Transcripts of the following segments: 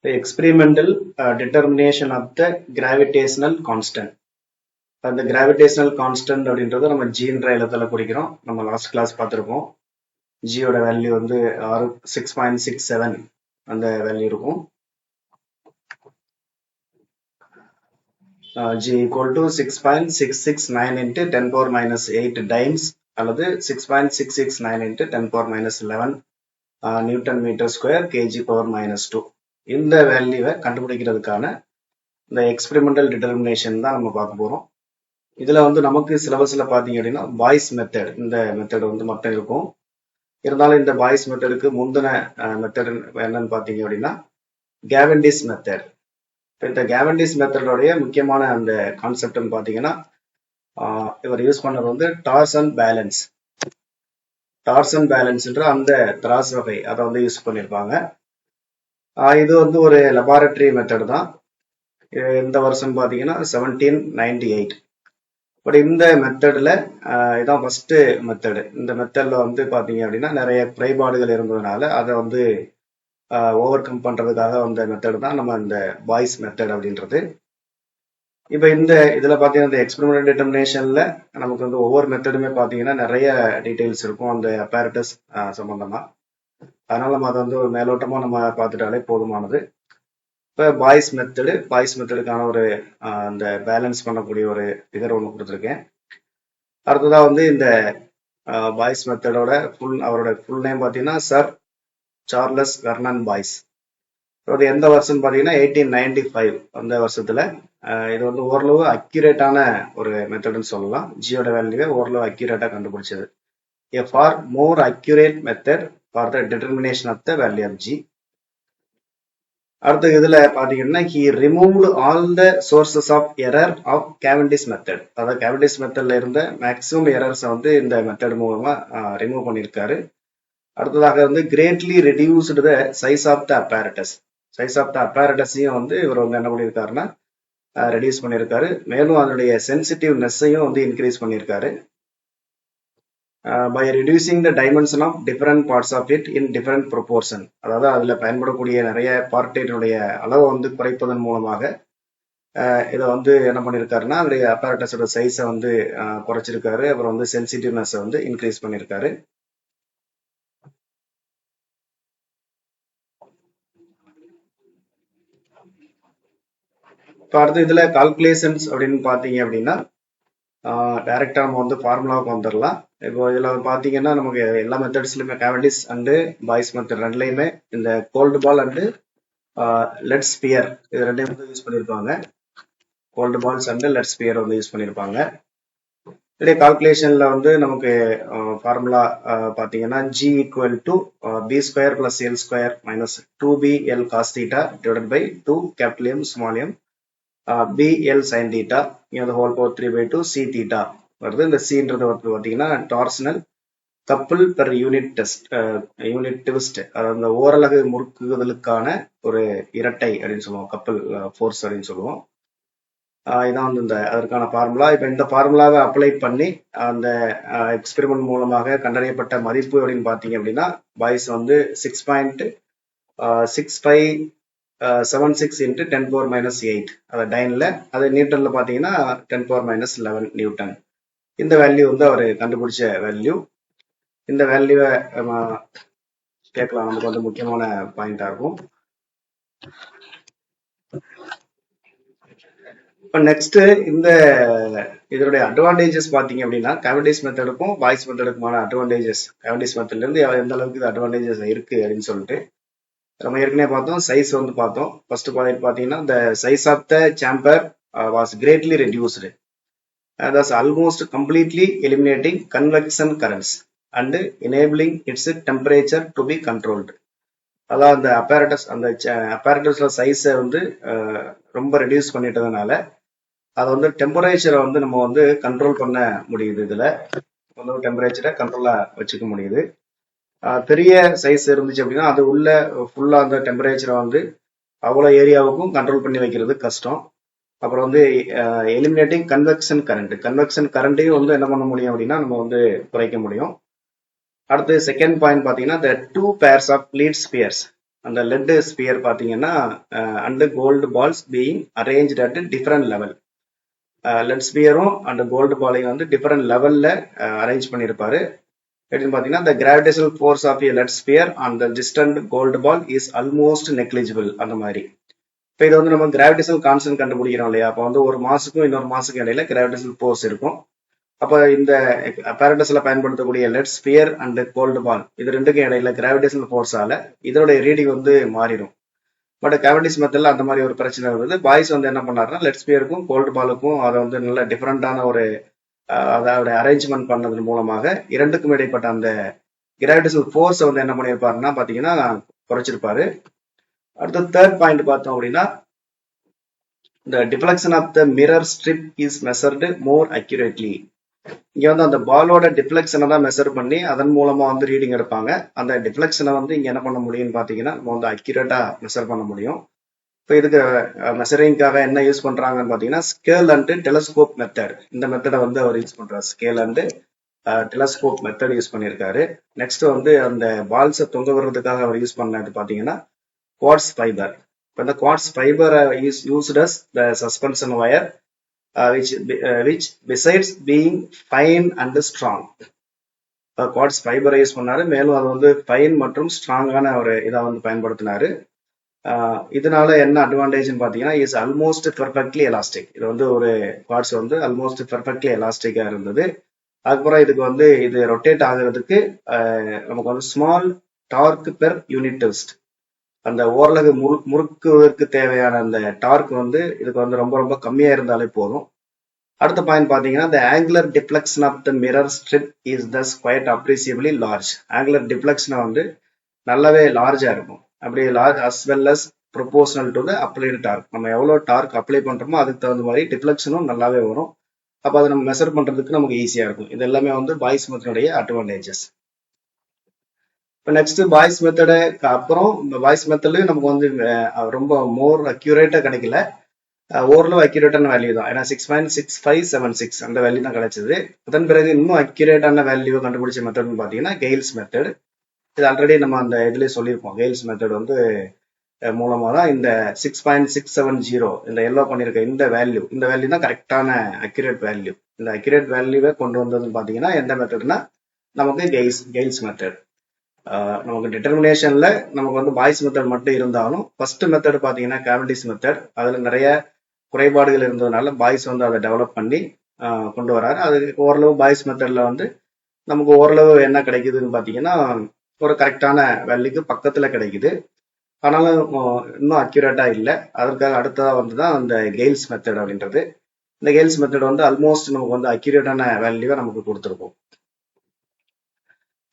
The experimental determination of the gravitational constant. அந்த gravitational constant அப்படின்றத நம்ம ஜின்ற எழுத்துல குறிக்கிறோம். நம்ம லாஸ்ட் கிளாஸ் பார்த்துருப்போம். ஜியோட வேல்யூ வந்து 6.67 அந்த வேல்யூ இருக்கும். G equal to 6.669 into 10 power minus 8 times அல்லது 6.669 into 10 power minus 11 newton metre square kg power minus 2. இந்த வேல்யூவை கண்டுபிடிக்கிறதுக்கான இந்த எக்ஸ்பெரிமெண்டல் டிட்டர்மினேஷன் தான் நம்ம பார்க்க போறோம். இதுல வந்து நமக்கு சிலபஸ்ல பாத்தீங்க அப்படின்னா பாய்ஸ் மெத்தட் இந்த மெத்தட் வந்து மட்டும் இருக்கும். இருந்தாலும் இந்த பாய்ஸ் மெத்தடுக்கு முந்தின மெத்தட் என்னன்னு பாத்தீங்க அப்படின்னா கேவண்டிஸ் மெத்தட். இந்த கேவண்டிஸ் மெத்தடோடைய முக்கியமான அந்த கான்செப்ட்னு பாத்தீங்கன்னா இவர் யூஸ் பண்ணது வந்து டார்சன் பேலன்ஸ். டார்சன் பேலன்ஸ்ன்ற அந்த திராஸ் வகை அதை வந்து யூஸ் பண்ணியிருப்பாங்க. இது வந்து ஒரு லெபார்டரி மெத்தட் தான். இந்த வருஷம் பாத்தீங்கன்னா 1798. பட் இந்த மெத்தட்ல இதான் ஃபர்ஸ்ட் மெத்தடு. இந்த மெத்தட்ல வந்து பாத்தீங்க அப்படின்னா நிறைய குறைபாடுகள் இருந்ததுனால அதை வந்து ஓவர் கம் பண்றதுக்காக வந்த மெத்தட் தான் நம்ம இந்த பாய்ஸ் மெத்தட் அப்படின்றது. இப்ப இந்த இதுல பாத்தீங்கன்னா இந்த எக்ஸ்பெரிமெண்டல் டிட்டர்மினேஷன்ல நமக்கு வந்து ஒவ்வொரு மெத்தடுமே பாத்தீங்கன்னா நிறைய டீடைல்ஸ் இருக்கும் அந்த அப்பேரட்டஸ் சம்பந்தமா. அதனால நம்ம அதை வந்து ஒரு மேலோட்டமா நம்ம பார்த்துட்டாலே போதுமானது. இப்போ பாய்ஸ் மெத்தடுக்கான ஒரு அந்த பேலன்ஸ் பண்ணக்கூடிய ஒரு ஃபிகர் ஒன்று கொடுத்துருக்கேன். அடுத்ததா வந்து இந்த பாய்ஸ் மெத்தடோட அவரோட ஃபுல் நேம் பார்த்தீங்கன்னா சர் சார்லஸ் வெர்னன் பாய்ஸ். அது எந்த வருஷம் பார்த்தீங்கன்னா 1895 அந்த வருஷத்துல. இது வந்து ஓரளவு அக்யூரேட்டான ஒரு மெத்தட்னு சொல்லலாம். ஜியோட வேல்யூவை ஓரளவு அக்யூரேட்டா கண்டுபிடிச்சது. A far more accurate method for the determination of the value of G. அடுத்த இதுல பாத்தீங்கன்னா he removed all the sources of error of Cavendish method. அதாவது Cavendish methodல இருந்த மேக்ஸிமம் எரர்ஸ் வந்து இந்த மெத்தட் மூலமா ரிமூவ் பண்ணியிருக்காரு. அடுத்ததாக வந்து greatly reduced the size of the apparatus. Size of the அப்பேரட்டஸையும் வந்து இவர் வந்து என்ன பண்ணியிருக்காருன்னா ரெடியூஸ் பண்ணியிருக்காரு. மேலும் அதனுடைய சென்சிட்டிவ்னஸையும் வந்து இன்க்ரீஸ் பண்ணியிருக்காரு. by reducing the dimension of different parts of it in different proportion. அதாவது அதுல பயன்படக்கூடிய நிறைய பார்ட்டினுடைய அளவை வந்து குறைப்பதன் மூலமாக இதை வந்து என்ன பண்ணியிருக்காருன்னா அதனுடைய அப்பேரட்டஸோட சைஸை வந்து குறைச்சிருக்காரு. அப்புறம் வந்து சென்சிட்டிவ்னஸை வந்து இன்க்ரீஸ் பண்ணியிருக்காரு. இப்போ அடுத்து இதுல கால்குலேஷன்ஸ் அப்படின்னு பாத்தீங்க அப்படின்னா டைரக்டா நம்ம வந்து ஃபார்முலாவுக்கு வந்துடலாம். இப்போ இதுல பாத்தீங்கன்னா நமக்கு எல்லா மெத்தட்ஸ்லயுமே கேவண்டிஸ் அண்டு பாய்ஸ் மெத்தட் ரெண்டுலையுமே இந்த gold ball and lead sphere இது ரெண்டையும் வந்து யூஸ் பண்ணியிருப்பாங்க. Gold balls and lead sphere வந்து யூஸ் பண்ணியிருப்பாங்க. இதே கால்குலேஷன்ல வந்து நமக்கு ஃபார்முலா பாத்தீங்கன்னா G equal to B square plus L square minus 2BL cos theta divided by 2 capital M small m BL sin theta the whole power 3/2 C theta வருது. இந்த Cன்றது வந்து பாத்தீங்கன்னா torsional couple per unit test unit twist, அதாவது அந்த ஓரலகு முறுக்குதலுக்கான ஒரு இரட்டை அப்படின்னு சொல்லுவோம், கப்பிள் ஃபோர்ஸ் அப்படின்னு சொல்லுவோம். இதான் வந்து இந்த அதற்கான ஃபார்முலா. இப்போ இந்த ஃபார்முலாவை அப்ளை பண்ணி அந்த எக்ஸ்பெரிமெண்ட் மூலமாக கண்டறியப்பட்ட மதிப்பு அப்படின்னு பாத்தீங்க அப்படின்னா பாய்ஸ் வந்து 6.6576 into 10 power minus 8 அது டைன்ல, அது நியூட்டன்ல பாத்தீங்கன்னா 10 power minus 11 நியூட்டன். இந்த வேல்யூ வந்து அவர் கண்டுபிடிச்ச வேல்யூ. இந்த வேல்யூவை கேட்கலாம், நமக்கு வந்து முக்கியமான பாயிண்டா இருக்கும். இப்போ நெக்ஸ்ட் இந்த இதனுடைய அட்வான்டேஜஸ் பாத்தீங்க அப்படின்னா கேவண்டிஸ் மெத்தடுக்கும் பாய்ஸ் மெத்தடுக்குமான அட்வான்டேஜஸ், கேவண்டிஸ் மெத்தட்ல இருந்து எந்த அளவுக்கு இது அட்வான்டேஜஸ் இருக்கு அப்படின்னு சொல்லிட்டு நம்ம ஏற்கனவே பார்த்தோம். சைஸ் வந்து பார்த்தோம். ஃபர்ஸ்ட் பாயிண்ட் பாத்தீங்கன்னா the size of the chamber was greatly reduced, thus almost completely eliminating convection currents and enabling its temperature to be controlled. அதாவது அந்த அப்பேரட்டஸ்ல சைஸை வந்து ரொம்ப ரெடியூஸ் பண்ணிட்டதுனால அதை வந்து டெம்பரேச்சரை வந்து நம்ம வந்து கண்ட்ரோல் பண்ண முடியுது. இதுல வந்து டெம்பரேச்சரை கண்ட்ரோலா வச்சுக்க முடியுது. பெரிய சைஸ் இருந்துச்சு அப்படின்னா அது உள்ள ஃபுல்லா அந்த டெம்பரேச்சரை வந்து அவ்வளவு ஏரியாவுக்கும் கண்ட்ரோல் பண்ணி வைக்கிறது கஷ்டம். அப்புறம் வந்து எலிமினேட்டிங் கன்வெக்ஷன் கரண்ட்டையும் வந்து என்ன பண்ண முடியும் அப்படின்னா நம்ம வந்து குறைக்க முடியும். அடுத்து செகண்ட் பாயிண்ட் பாத்தீங்கன்னா the two pairs of lead spheres அந்த லெட் ஸ்பியர் பார்த்தீங்கன்னா and gold balls being arrange at different level. Lead ஸ்பியரும் அண்ட் கோல்டு பாலையும் வந்து டிஃப்ரெண்ட் லெவல்ல அரேஞ்ச் பண்ணியிருப்பாரு. எப்படின்னு பார்த்தீங்கன்னா the gravitational force of a lead sphere on the distant gold ball is almost negligible. அந்த மாதிரி இப்போ இது வந்து நம்ம கிராவிடேஷனல் கான்ஸ்டன்ட் கண்டுபிடிக்கிறோம் இல்லையா, அப்போ வந்து ஒரு மாசுக்கும் இன்னொரு மாசுக்கும் இடையில கிராவிடேஷனல் ஃபோர்ஸ் இருக்கும். அப்போ இந்த apparatusல பயன்படுத்தக்கூடிய lead sphere and gold ball இது ரெண்டுக்கும் இடையில கிராவிடேஷனல் ஃபோர்ஸால இதோடைய ரீடிங் வந்து மாறிடும். பட் கேவிட்டிஸ் மெத்தட்ல அந்த மாதிரி ஒரு பிரச்சனை இருந்தது. பாய்ஸ் வந்து என்ன பண்ணாருன்னா லெட் ஸ்பியருக்கும் கோல்டு பாலுக்கும் அதை வந்து நல்ல டிஃப்ரெண்டான ஒரு அதோட அரேஞ்ச்மெண்ட் பண்ணதன் மூலமாக இரண்டுக்கும் இடைப்பட்ட அந்த கிராவிடேஷனல் ஃபோர்ஸை வந்து என்ன பண்ணியிருப்பாருன்னா பார்த்தீங்கன்னா குறைச்சிருப்பாரு. அடுத்த தேர்ட் பாயிண்ட் பார்த்தோம் அப்படின்னா the deflection of the mirror strip is measured more accurately. இங்க வந்து அந்த பாலோட டிஃப்ளெக்ஷனை தான் மெஷர் பண்ணி அதன் மூலமா வந்து ரீடிங் எடுப்பாங்க. அந்த டிஃப்ளெக்ஷனை வந்து இங்க என்ன பண்ண முடியும்னு பாத்தீங்கன்னா நம்ம வந்து அக்யூரேட்டா மெஷர் பண்ண முடியும். இப்போ இதுக்கு மெஷரிங்காக என்ன யூஸ் பண்றாங்கன்னு பாத்தீங்கன்னா ஸ்கேல் அண்ட் டெலஸ்கோப் மெத்தட். இந்த மெத்தடை வந்து அவர் யூஸ் பண்றாரு. Scale and telescope method use பண்ணியிருக்காரு. நெக்ஸ்ட் வந்து அந்த பால்ஸை தொங்க விடுறதுக்காக அவர் யூஸ் பண்ணது பாத்தீங்கன்னா குவார்ட்ஸ் ஃபைபர். இப்போ இந்த quartz fibre is used as the suspension wire which besides being fine and strong. Quartz ஃபைபரை யூஸ் பண்ணாரு. மேலும் அது வந்து ஃபைன் மற்றும் ஸ்ட்ராங்கான ஒரு இதை வந்து பயன்படுத்தினாரு. இதனால என்ன அட்வான்டேஜ்னு பார்த்தீங்கன்னா இஸ் ஆல்மோஸ்ட் பெர்ஃபெக்ட்லி எலாஸ்டிக். இது வந்து ஒரு குவார்ட்ஸ் வந்து ஆல்மோஸ்ட் பெர்ஃபெக்ட்லி எலாஸ்டிக்கா இருந்தது. அதுக்கப்புறம் இதுக்கு வந்து இது ரொட்டேட் ஆகுறதுக்கு நமக்கு வந்து small torque per unit test, அந்த ஓரளவு முறுக்குவதற்கு தேவையான அந்த டார்க் வந்து இதுக்கு வந்து ரொம்ப ரொம்ப கம்மியா இருந்தாலே போதும். அடுத்த பாயிண்ட் பாத்தீங்கன்னா the angular deflection of the mirror strip is thus quite appreciably large. angular deflection வந்து நல்லாவே லார்ஜா இருக்கும். அப்படி large as well as proportional to the applied torque. நம்ம எவ்வளவு டார்க் அப்ளை பண்றோமோ அதுக்கு தகுந்த மாதிரி டிஃப்ளெக்ஷனும் நல்லாவே வரும். அப்ப அதை நம்ம மெஷர் பண்றதுக்கு நமக்கு ஈஸியா இருக்கும். இது எல்லாமே வந்து பாய்ஸ் மெத்தடுடைய அட்வான்டேஜஸ். இப்போ நெக்ஸ்ட் பாய்ஸ் மெத்தடு அப்புறம் பாய்ஸ் மெத்தட்லயும் நமக்கு வந்து ரொம்ப மோர் அக்யூரேட்டா கிடைக்கல, ஓரளவு அக்யூரேட்டான வேல்யூ தான். ஏன்னா 6.6576 அந்த வேல்யூ தான் கிடைச்சது. அதன் பிறகு இன்னும் அக்யூரேட்டான வேல்யூ கண்டுபிடிச்ச மெத்தட்னு பார்த்தீங்கன்னா கெயில்ஸ் மெத்தட். இது ஆல்ரெடி நம்ம அந்த இதுலேயே சொல்லியிருப்போம். கெயில்ஸ் மெத்தட் வந்து மூலமா தான் இந்த 6.670 இந்த எல்லோ பண்ணியிருக்க இந்த வேல்யூ தான் கரெக்டான அக்யூரேட் வேல்யூ. இந்த அக்யூரேட் வேல்யூவை கொண்டு வந்ததுன்னு பார்த்தீங்கன்னா எந்த மெத்தட்னா நமக்கு கெயில்ஸ் மெத்தட். நமக்கு டிட்டர்மினேஷன்ல நமக்கு வந்து பாய்ஸ் மெத்தட் மட்டும் இருந்தாலும் ஃபர்ஸ்ட் மெத்தட் பார்த்தீங்கன்னா கேவிட்டிஸ் மெத்தட். அதுல நிறைய குறைபாடுகள் இருந்ததுனால பாய்ஸ் வந்து அதை டெவலப் பண்ணி கொண்டு வராரு. அது ஓரளவு பாய்ஸ் மெத்தட்ல வந்து நமக்கு ஓரளவு என்ன கிடைக்குதுன்னு பார்த்தீங்கன்னா ஒரு கரெக்டான வேல்யூக்கு பக்கத்துல கிடைக்குது. ஆனாலும் இன்னும் அக்யூரேட்டா இல்லை. அதற்காக அடுத்ததா வந்து தான் அந்த கெயில்ஸ் மெத்தட் அப்படின்றது. இந்த கெயில்ஸ் மெத்தட் வந்து ஆல்மோஸ்ட் நமக்கு வந்து அக்யூரேட்டான வேல்யூவை நமக்கு கொடுத்துருக்கும்.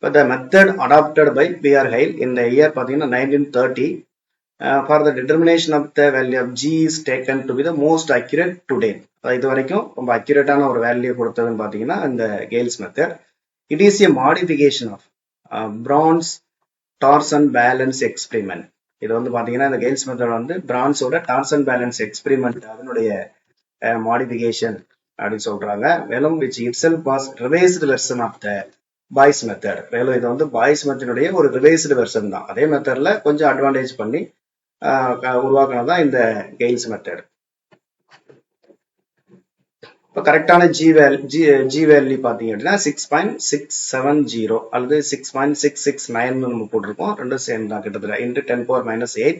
இப்போ the method adopted by P.R. Hale in the year பார்த்தீங்கன்னா 1930 for the determination of the value of G is taken to be the most accurate to date. இது வரைக்கும் ரொம்ப அக்யூரேட்டான ஒரு வேல்யூ கொடுத்ததுன்னு பார்த்தீங்கன்னா இந்த Heyl's method. It is a modification of Braun's torsion balance experiment. இது வந்து பார்த்தீங்கன்னா இந்த கெயில்ஸ் மெத்தட் வந்து பிரான்ஸோட டார்சன் பேலன்ஸ் எக்ஸ்பெரிமெண்ட் அதனுடைய மாடிஃபிகேஷன் அப்படின்னு சொல்றாங்க. மேலும் which itself was revised version of the boys method. மேலும் இது வந்து பாய்ஸ் மெத்தடுடைய ஒரு ரிவைஸ்டு வெர்ஷன் தான். அதே மெத்தட்ல கொஞ்சம் அட்வான்டேஜ் பண்ணி உருவாக்குனதான் இந்த கெயில்ஸ் மெத்தட். இப்போ கரெக்டான ஜி வேல்யூ பார்த்தீங்க அப்படின்னா 6.670 அல்லது 6.669 நம்ம போட்டிருக்கோம். ரெண்டும் சேம் தான் கிட்டத்தட்ட into 10⁻⁸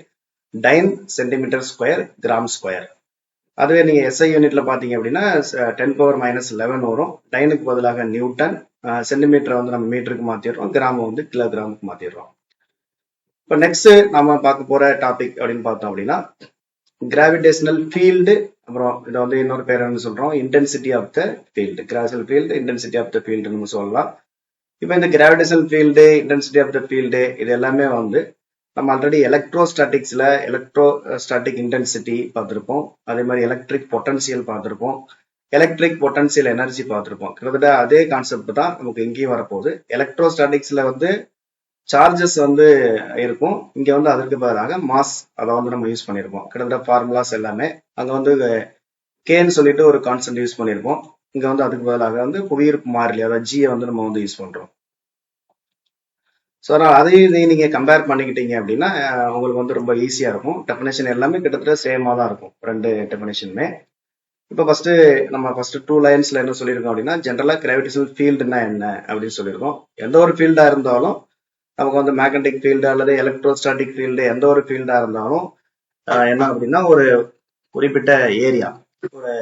time centimetre square gram square. அதுவே நீங்க எஸ்ஐ யூனிட்ல பாத்தீங்க அப்படின்னா 10⁻11 வரும். டைனுக்கு பதிலாக நியூட்டன், சென்டிமீட்டரை வந்து நம்ம மீட்டருக்கு மாத்திடுறோம், கிராமம் வந்து கிலோகிராமுக்கு மாத்திடுறோம். இப்போ நெக்ஸ்ட் நம்ம பார்க்க போற டாபிக் அப்படின்னு பார்த்தோம் அப்படின்னா கிராவிடேஷனல் ஃபீல்டு. அப்புறம் இதை வந்து இன்னொரு பேர் என்ன சொல்றோம், intensity of the field. Gravitational field, intensity of the field நம்ம சொல்லலாம். இப்போ இந்த gravitational field, intensity of the field இது எல்லாமே வந்து நம்ம ஆல்ரெடி எலக்ட்ரோஸ்டாட்டிக்ஸ்ல எலக்ட்ரோஸ்டாட்டிக் இன்டென்சிட்டி பார்த்துருப்போம். அதே மாதிரி எலக்ட்ரிக் பொட்டன்சியல் பார்த்துருப்போம், எலக்ட்ரிக் பொட்டன்சியல் எனர்ஜி பார்த்துருப்போம். கிட்டத்தட்ட அதே கான்செப்ட் தான் நமக்கு இங்கேயும் வரப்போகுது. எலக்ட்ரோஸ்டாட்டிக்ஸ்ல வந்து சார்ஜஸ் வந்து இருக்கும், இங்க வந்து அதற்கு பதிலாக மாஸ் அதை வந்து நம்ம யூஸ் பண்ணியிருப்போம். கிட்டத்தட்ட ஃபார்முலாஸ் எல்லாமே அங்க வந்து கேன்னு சொல்லிட்டு ஒரு கான்செப்ட் யூஸ் பண்ணியிருப்போம். இங்க வந்து அதுக்கு பதிலாக வந்து புவியீர்ப்பு மாறிலி அதாவது ஜியை வந்து நம்ம வந்து யூஸ் பண்றோம். ஸோ அதனால் அதையும் நீங்கள் கம்பேர் பண்ணிக்கிட்டீங்க அப்படின்னா உங்களுக்கு வந்து ரொம்ப ஈஸியாக இருக்கும். டெஃபினேஷன் எல்லாமே கிட்டத்தட்ட சேமாக தான் இருக்கும் ரெண்டு டெஃபினேஷனுமே. இப்போ ஃபர்ஸ்ட் 2 லைன்ஸ்ல என்ன சொல்லியிருக்கோம் அப்படின்னா, ஜென்ரலா கிராவிடேஷனல் ஃபீல்டுனா என்ன அப்படின்னு சொல்லியிருக்கோம். எந்த ஒரு ஃபீல்டா இருந்தாலும் நமக்கு வந்து மேக்னெட்டிக் ஃபீல்டு அல்லது எலக்ட்ரோஸ்டாட்டிக் ஃபீல்டு எந்த ஒரு ஃபீல்டா இருந்தாலும் என்ன அப்படின்னா ஒரு குறிப்பிட்ட ஒரு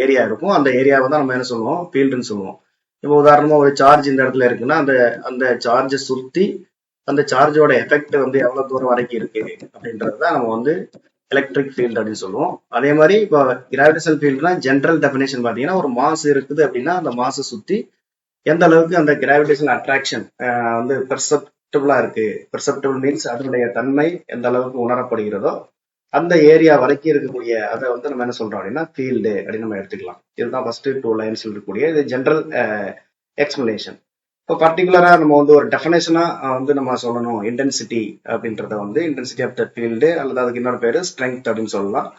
ஏரியா இருக்கும். அந்த ஏரியாவை தான் நம்ம என்ன சொல்லுவோம், ஃபீல்டுன்னு சொல்லுவோம். இப்போ உதாரணமா ஒரு சார்ஜ் இந்த இடத்துல இருக்குன்னா அந்த சார்ஜை சுத்தி அந்த சார்ஜோட எஃபெக்ட் வந்து எவ்வளவு தூரம் வரைக்கும் இருக்கு அப்படின்றதுதான் நம்ம வந்து எலக்ட்ரிக் ஃபீல்டு அப்படின்னு சொல்லுவோம். அதே மாதிரி இப்போ கிராவிடேஷனல் ஃபீல்டுனா ஜென்ரல் டெஃபினேஷன் பார்த்தீங்கன்னா ஒரு மாஸ் இருக்குது அப்படின்னா அந்த மாஸை சுற்றி எந்த அளவுக்கு அந்த கிராவிடேஷனல் அட்ராக்ஷன் வந்து பெர்செப்டபிளா இருக்கு. பெர்செப்டபிள் மீன்ஸ் அதனுடைய தன்மை எந்த அளவுக்கு உணரப்படுகிறதோ அந்த ஏரியா வரைக்கும் இருக்கக்கூடிய அதை வந்து நம்ம என்ன சொல்றோம் அப்படின்னா ஃபீல்டு அப்படின்னு நம்ம எடுத்துக்கலாம். இதுதான் ஃபர்ஸ்ட் 2 லைன்ஸ் இருக்கக்கூடிய இது ஜென்ரல் எக்ஸ்பிளனேஷன். இப்போ பர்டிகுலரா நம்ம வந்து ஒரு டெஃபினேஷனா வந்து நம்ம சொல்லணும், இன்டென்சிட்டி அப்படின்றத வந்து இன்டென்சிட்டி ஆஃப் த ஃபீல்டு அல்லது அதுக்கு இன்னொரு பேரு ஸ்ட்ரென்த் அப்படின்னு சொல்லலாம்.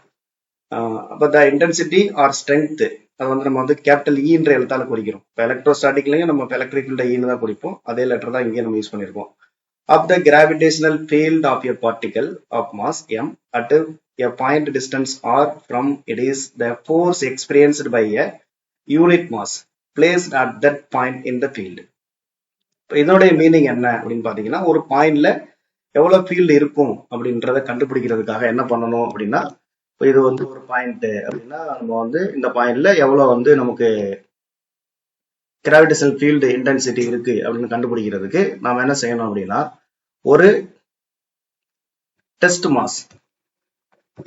அப்போ த இன்டென்சிட்டி ஆர் ஸ்ட்ரென்த் அது வந்து நம்ம வந்து கேபிட்டல் இன்ற எழுத்தால குறிக்கிறோம். இப்போ எலக்ட்ரோஸ்டாட்டிக்லையும் நம்ம எலக்ட்ரிக் ஃபீல்டை ஈன்னு தான் குறிப்போம். அதே லெட்டர் தான் இங்கே நம்ம யூஸ் பண்ணியிருக்கோம். Of the gravitational field of a particle of mass m at a point distance r from it is the force experienced by a unit mass placed at that point in the field. இதனுடைய meaning என்ன அப்படின்னு பாத்தீங்கன்னா, ஒரு பாயிண்ட்ல எவ்வளவு field இருக்கும் அப்படின்றத கண்டுபிடிக்கிறதுக்காக என்ன பண்ணணும் அப்படின்னா, இது வந்து ஒரு பாயிண்ட் அப்படின்னா நம்ம வந்து இந்த பாயிண்ட்ல எவ்வளவு வந்து நமக்கு கிராவிடேஷனல் ஃபீல்டு இன்டென்சிட்டி இருக்கு அப்படின்னு கண்டுபிடிக்கிறதுக்கு நாம என்ன செய்யணும் அப்படின்னா, ஒரு டெஸ்ட் மாஸ்,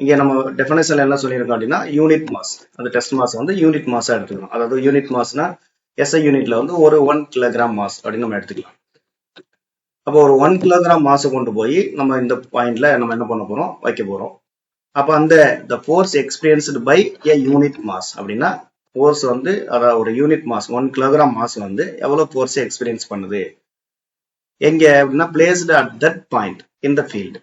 இங்க நம்ம டெஃபினேஷன்ல என்ன சொல்லியிருக்கோம் அப்படின்னா யூனிட் மாஸ், அந்த டெஸ்ட் மாஸ் வந்து யூனிட் மாஸா எடுத்துக்கணும். அதாவது யூனிட் மாஸ்னா SI யூனிட்ல வந்து ஒரு 1 கிலோகிராம் மாஸ் அப்படின்னு நம்ம எடுத்துக்கலாம். அப்போ ஒரு 1 கிலோகிராம் மாஸை கொண்டு போய் நம்ம இந்த பாயிண்ட்ல நம்ம என்ன பண்ண போறோம், வைக்க போறோம். அப்ப அந்த force experienced by a unit mass அப்படின்னா ஃபோர்ஸ் வந்து அதாவது ஒரு யூனிட் மாஸ் 1 கிலோகிராம் மாஸ் வந்து எவ்வளவு ஃபோர்ஸை எக்ஸ்பீரியன்ஸ் பண்ணுது எங்க அப்படின்னா placed at that point in the field.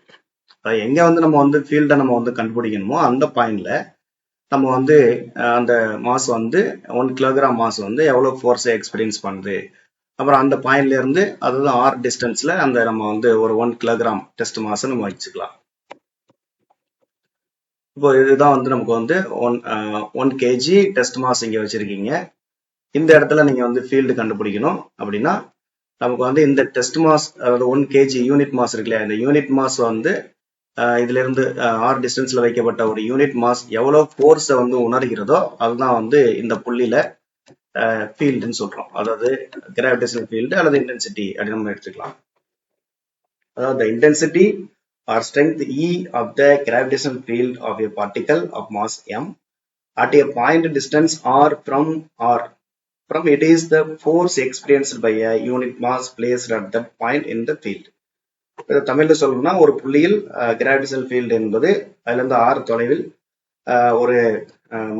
எங்க வந்து நம்ம வந்து ஃபீல்டை நம்ம வந்து கண்டுபிடிக்கணுமோ அந்த பாயிண்ட்ல நம்ம வந்து அந்த மாஸ் வந்து 1 கிலோகிராம் மாஸ் வந்து எவ்வளவு ஃபோர்ஸை எக்ஸ்பீரியன்ஸ் பண்ணுது. அப்புறம் அந்த பாயிண்ட்ல இருந்து அதாவது ஆர் டிஸ்டன்ஸ்ல அந்த நம்ம வந்து ஒரு 1 கிலோகிராம் டெஸ்ட் மாஸ் நம்ம வச்சுக்கலாம். இப்போ இதுதான் வந்து நமக்கு வந்து 1 kg டெஸ்ட் மாஸ் இங்க வச்சிருக்கீங்க. இந்த இடத்துல நீங்க வந்து ஃபீல்டு கண்டுபிடிக்கணும் அப்படின்னா நமக்கு வந்து இந்த டெஸ்ட் மாஸ் அதாவது 1 kg யூனிட் மாஸ் இருக்கு இல்லையா, இந்த யூனிட் மாஸ் வந்து இதுல இருந்து ஆர் டிஸ்டன்ஸ்ல வைக்கப்பட்ட ஒரு யூனிட் மாஸ் எவ்வளவு ஃபோர்ஸை வந்து உணர்கிறதோ அதுதான் வந்து இந்த புள்ளியில ஃபீல்டுன்னு சொல்றோம். அதாவது கிராவிடேஷனல் ஃபீல்டு அல்லது இன்டென்சிட்டி அப்படின்னு நம்ம எடுத்துக்கலாம். அதாவது intensity or strength E of the gravitational field of a particle of mass m at a point distance r from it is the force experienced by a unit mass placed at that point in the field. தமிழ்ல சொல்லணும்னா ஒரு புள்ளியில் gravitational field என்பது அதுல இருந்து r தொலைவில் ஒரு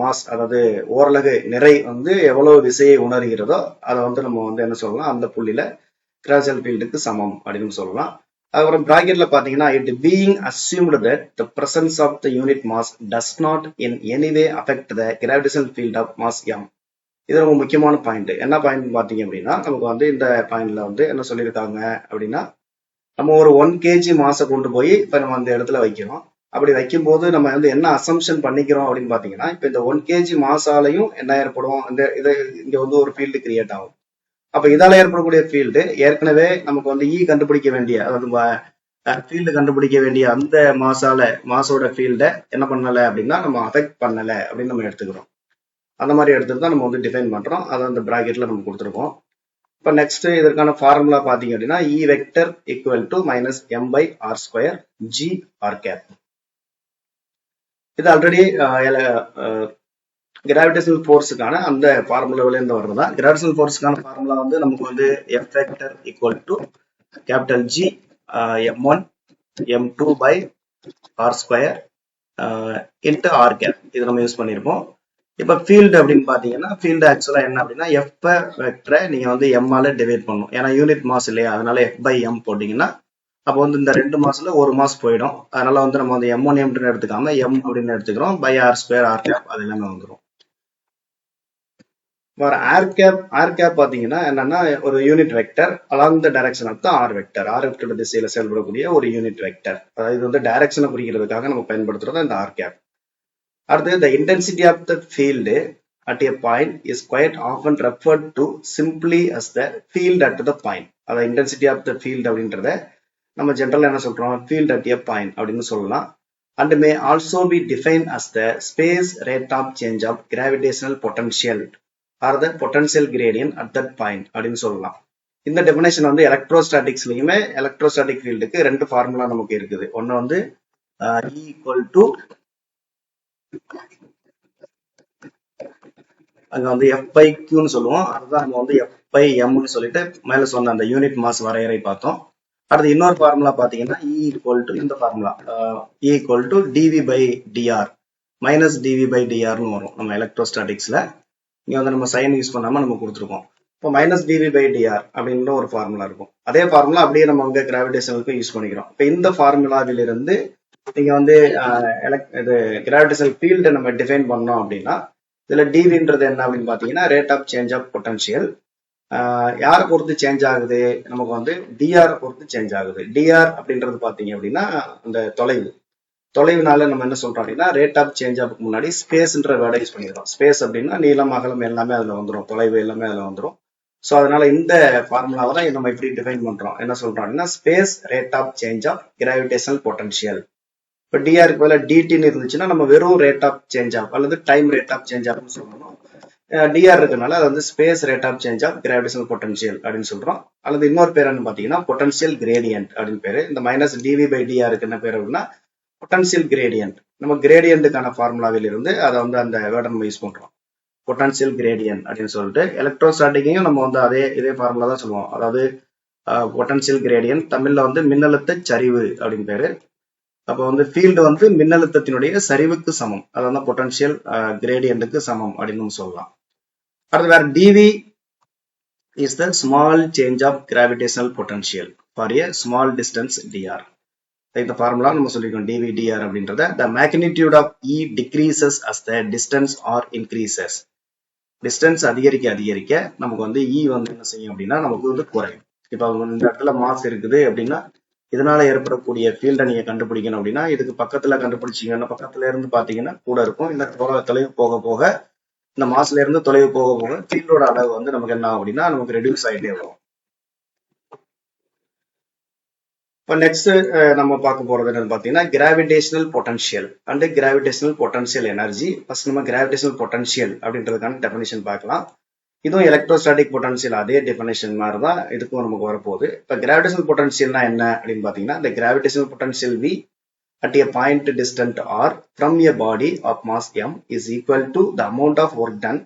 mass அதாவது ஓரலகு நிறை வந்து எவ்வளவு விசையை உணர்கிறதோ அதை வந்து நம்ம வந்து என்ன சொல்லலாம், அந்த புள்ளியில கிராவிடேஷனல் ஃபீல்டுக்கு சமம் அப்படின்னு சொல்லலாம். அதுக்கப்புறம் பிராக்கெட்ல பாத்தீங்கன்னா it being assumed that the presence of the unit mass does not in any way affect the gravitational field of mass m. இது ரொம்ப முக்கியமான பாயிண்ட். என்ன பாயிண்ட் பாத்தீங்க அப்படின்னா நமக்கு வந்து இந்த பாயிண்ட்ல வந்து என்ன சொல்லியிருக்காங்க அப்படின்னா, நம்ம ஒரு 1 kg மாசை கொண்டு போய் இப்ப நம்ம அந்த இடத்துல வைக்கிறோம். அப்படி வைக்கும் போது நம்ம வந்து என்ன அசம்ஷன் பண்ணிக்கிறோம் அப்படின்னு பாத்தீங்கன்னா, இப்ப இந்த 1 kg மாசாலையும் என்ன ஏற்படும், இங்க வந்து ஒரு ஃபீல்டு கிரியேட் ஆகும். அப்ப இதால ஏற்படக்கூடிய ஃபீல்டு ஏற்கனவே நமக்கு வந்து கண்டுபிடிக்க வேண்டிய அதாவது ஃபீல்டு கண்டுபிடிக்க வேண்டிய அந்த மாசோட ஃபீல்டை என்ன பண்ணல அப்படின்னா நம்ம அஃபெக்ட் பண்ணல அப்படின்னு நம்ம எடுத்துக்கிறோம். அந்த மாதிரி எடுத்துட்டு தான் நம்ம வந்து டிஃபைன் பண்றோம். அதை அந்த பிராக்கெட்ல நம்ம கொடுத்துருக்கோம். இப்போ நெக்ஸ்ட் இதற்கான ஃபார்முலா பாத்தீங்க அப்படின்னா E vector equal to minus m by r square g r cap. இது ஆல்ரெடி கிராவிடேஷனல் ஃபோர்ஸுக்கான அந்த ஃபார்முலாவில இருந்து வர்றதா. கிராவிடேஷனல் ஃபோர்ஸுக்கான ஃபார்முலா வந்து நமக்கு வந்து F vector equal to capital G m1 m2 by r square into r cap. இது நம்ம யூஸ் பண்ணியிருப்போம். இப்போ ஃபீல்டு அப்படின்னு பாத்தீங்கன்னா ஃபீல்டு ஆக்சுவலா என்ன அப்படின்னா F வெக்டரை நீங்க வந்து m ஆல டிவைட் பண்ணணும். ஏன்னா யூனிட் மாஸ் இல்லையா, அதனால F by m போட்டீங்கன்னா அப்போ வந்து இந்த 2 மாஸ்ல ஒரு மாஸ் போயிடும். அதனால வந்து நம்ம வந்து m1 m2 எடுத்துக்காம m அப்படின்னு எடுத்துக்கிறோம். By r square r cap அது எல்லாமே வந்துடும். ஃபார் ஏர் கேப் பாத்தீங்கன்னா என்னன்னா ஒரு unit vector along the direction of the r vector திசையில செயல்படக்கூடிய ஒரு யூனிட் வெக்டர். அதாவது இது வந்து டைரக்ஷனை குறிக்கிறதுக்காக நம்ம பயன்படுத்துறது இந்த ஆர் கேப். அடுத்து the intensity of the field at a point is quite often referred to simply as the field at the point. அதாவது intensity of the field அப்படின்றத நம்ம ஜென்ரலா என்ன சொல்றோம், field at a point அப்படின்னு சொல்லலாம். And may also be defined as the space rate of change of gravitational potential or the potential gradient at that point அப்படின்னு சொல்லலாம். இந்த டெபினேஷன் வந்து எலக்ட்ரோஸ்டாட்டிக்ஸ்லயுமே எலக்ட்ரோஸ்டாட்டிக் ஃபீல்டுக்கு ரெண்டு ஃபார்முலா நமக்கு இருக்குது. ஒன்னு வந்து E equal to அங்க வந்து F by Q ன்னு சொல்லுவோம். அதுதான் நம்ம வந்து F by M ன்னு சொல்லிட்டு மேல சொன்ன அந்த யூனிட் மாஸ் வரையறை பார்த்தோம். அடுத்து இன்னொரு ஃபார்முலா பாத்தீங்கன்னா E equal to இந்த formula E equal to dV by dr minus dV by dr ன்னு வரும் நம்ம எலக்ட்ரோஸ்டாட்டிக்ஸ்ல. இங்க வந்து நம்ம சைன் யூஸ் பண்ணாம நம்ம கொடுத்துருக்கோம். இப்போ மைனஸ் dV by dr அப்படின்ற ஒரு ஃபார்முலா இருக்கும். அதே ஃபார்முலா அப்படியே நம்ம வந்து கிராவிடேஷனுக்கு யூஸ் பண்ணிக்கிறோம். இப்போ இந்த ஃபார்முலாவிலிருந்து நீங்க வந்து இது கிராவிடேஷனல் ஃபீல்டை நம்ம டிஃபைன் பண்ணோம் அப்படின்னா இதுல டிவின்றது என்ன அப்படின்னு பாத்தீங்கன்னா rate of change of potential. யாரை பொறுத்து சேஞ்ச் ஆகுது, நமக்கு வந்து டிஆர் பொறுத்து சேஞ்ச் ஆகுது. டிஆர் அப்படின்றது பாத்தீங்க அப்படின்னா அந்த தொலைவுனால நம்ம என்ன சொல்றோம் அப்படின்னா ரேட் ஆஃப் சேஞ்ச் ஆஃப்க்கு முன்னாடி ஸ்பேஸ்ன்ற வேர்டை யூஸ் பண்ணிடுறோம். ஸ்பேஸ் அப்படின்னா நீளம் அகலம் எல்லாமே அதுல வந்துடும், தொலைவு எல்லாமே அதுல வந்துடும். ஸோ அதனால இந்த ஃபார்முலாவை தான் நம்ம இப்படி டிஃபைன் பண்றோம். என்ன சொல்றோம் அப்படின்னா space rate of change of gravitational potential. இப்போ டிஆருக்கு பதில டிடின்னு இருந்துச்சுன்னா நம்ம வெறும் ரேட் ஆஃப் சேஞ்ச் ஆஃப் அல்லது டைம் ரேட் ஆஃப் சேஞ்ச் ஆஃப்னு சொல்லணும். டிஆர் இருக்கனால அது வந்து space rate of change of gravitational potential அப்படின்னு சொல்றோம். அல்லது இன்னொரு பேர் என்ன பாத்தீங்கன்னா பொட்டன்ஷியல் கிரேடியன்ட் அப்படின்னு பேரு. இந்த மைனஸ் டிவி பை டிஆருக்கு என்ன பேர் அப்படின்னா பொட்டன்ஷியல் கிரேடியன்ட். நம்ம கிரேடியன்ட்டுக்கான ஃபார்முலாவில் இருந்து அதை வந்து அந்த வேர்டை நம்ம யூஸ் பண்றோம், பொட்டன்ஷியல் கிரேடியன்ட் அப்படின்னு சொல்லிட்டு. எலக்ட்ரோஸ்டாட்டிக்கையும் நம்ம வந்து இதே ஃபார்முலா தான் சொல்லுவோம். அதாவது பொட்டன்ஷியல் கிரேடியன்ட் தமிழ்ல வந்து மின்னழுத்த சரிவு அப்படின்னு பேரு. அப்போ வந்து ஃபீல்டு வந்து மின்னழுத்தத்தினுடைய சரிவுக்கு சமம், அதாவது பொட்டன்ஷியல் கிரேடியன்ட்டுக்கு சமம் அப்படின்னு சொல்லலாம். அடுத்து வேற d v is the small change of gravitational potential for a small distance d r. இந்த ஃபார்முலா நம்ம சொல்லிருக்கோம் டிவி டிஆர் அப்படின்றத. The magnitude of E decreases as the distance r increases. Distance அதிகரிக்க அதிகரிக்க நமக்கு வந்து இ வந்து என்ன செய்யும் அப்படின்னா நமக்கு வந்து குறையும். இப்போ இந்த இடத்துல மாஸ் இருக்குது அப்படின்னா இதனால ஏற்படக்கூடிய ஃபீல்டை நீங்க கண்டுபிடிக்கணும் அப்படின்னா இதுக்கு பக்கத்துல கண்டுபிடிச்சீங்கன்னா பக்கத்துல இருந்து பாத்தீங்கன்னா கூட இருக்கும். இந்த தொலைவு போக போக இந்த மாஸ்ல இருந்து தொலைவு போக போக ஃபீல்டோட அளவு வந்து நமக்கு என்ன ஆகும் அப்படின்னா நமக்கு ரெடியூஸ் ஆகிட்டே வரும். இப்போ நெக்ஸ்ட் நம்ம பார்க்க போறது என்னன்னு பாத்தீங்கன்னா gravitational potential and gravitational potential energy. First நம்ம கிராவிடேஷனல் பொட்டன்ஷியல் அப்படின்றதுக்கான டெஃபினிஷன் பார்க்கலாம். இதுவும் எலக்ட்ரோஸ்டாட்டிக் பொட்டன்ஷியல் அதே டெஃபினேஷன் மாதிரி தான் இதுக்கும் நமக்கு வரப்போகுது. இப்போ கிராவிடேஷனல் பொட்டன்ஷியல்னா என்ன அப்படின்னு பாத்தீங்கன்னா the gravitational potential V at a point distant r from a body of mass m is equal to the amount of work done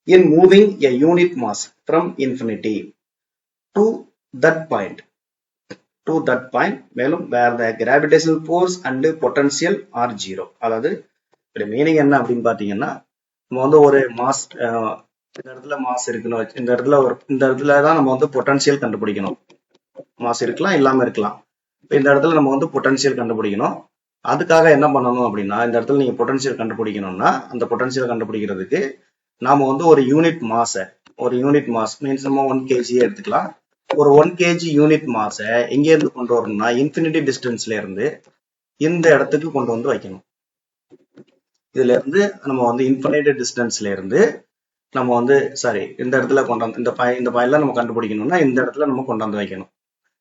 in moving a unit mass from infinity to that point. மேலும் where the gravitational force and potential are zero. அதாவது meaning என்ன அப்படின்னு பாத்தீங்கன்னா நம்ம வந்து ஒரு mass இந்த இடத்துல மாஸ் இருக்கணும், இந்த இடத்துல தான் நம்ம வந்து பொட்டன்ஷியல் கண்டுபிடிக்கணும். மாஸ் இருக்கலாம் இல்லாம இருக்கலாம். இப்போ இந்த இடத்துல நம்ம வந்து பொட்டன்ஷியல் கண்டுபிடிக்கணும். அதுக்காக என்ன பண்ணணும் அப்படின்னா இந்த இடத்துல நீங்க பொட்டன்ஷியல் கண்டுபிடிக்கணும்னா அந்த பொட்டன்ஷியல் கண்டுபிடிக்கிறதுக்கு நாம வந்து ஒரு யூனிட் மாஸ் மீன்ஸ் நம்ம 1 kg எடுத்துக்கலாம். ஒரு 1 kg யூனிட் மாஸை எங்க இருந்து கொண்டு வரணும்னா இன்ஃபினிட்டி டிஸ்டன்ஸ்ல இருந்து இந்த இடத்துக்கு கொண்டு வந்து வைக்கணும். இதுல இருந்து நம்ம வந்து இன்ஃபினிட்டி டிஸ்டன்ஸ்ல இருந்து நம்ம வந்து இந்த இடத்துல கொண்டாந்து இந்த பாயிண்ட்ல நம்ம கண்டுபிடிக்கணும்னா இந்த இடத்துல நம்ம கொண்டாந்து வைக்கணும்.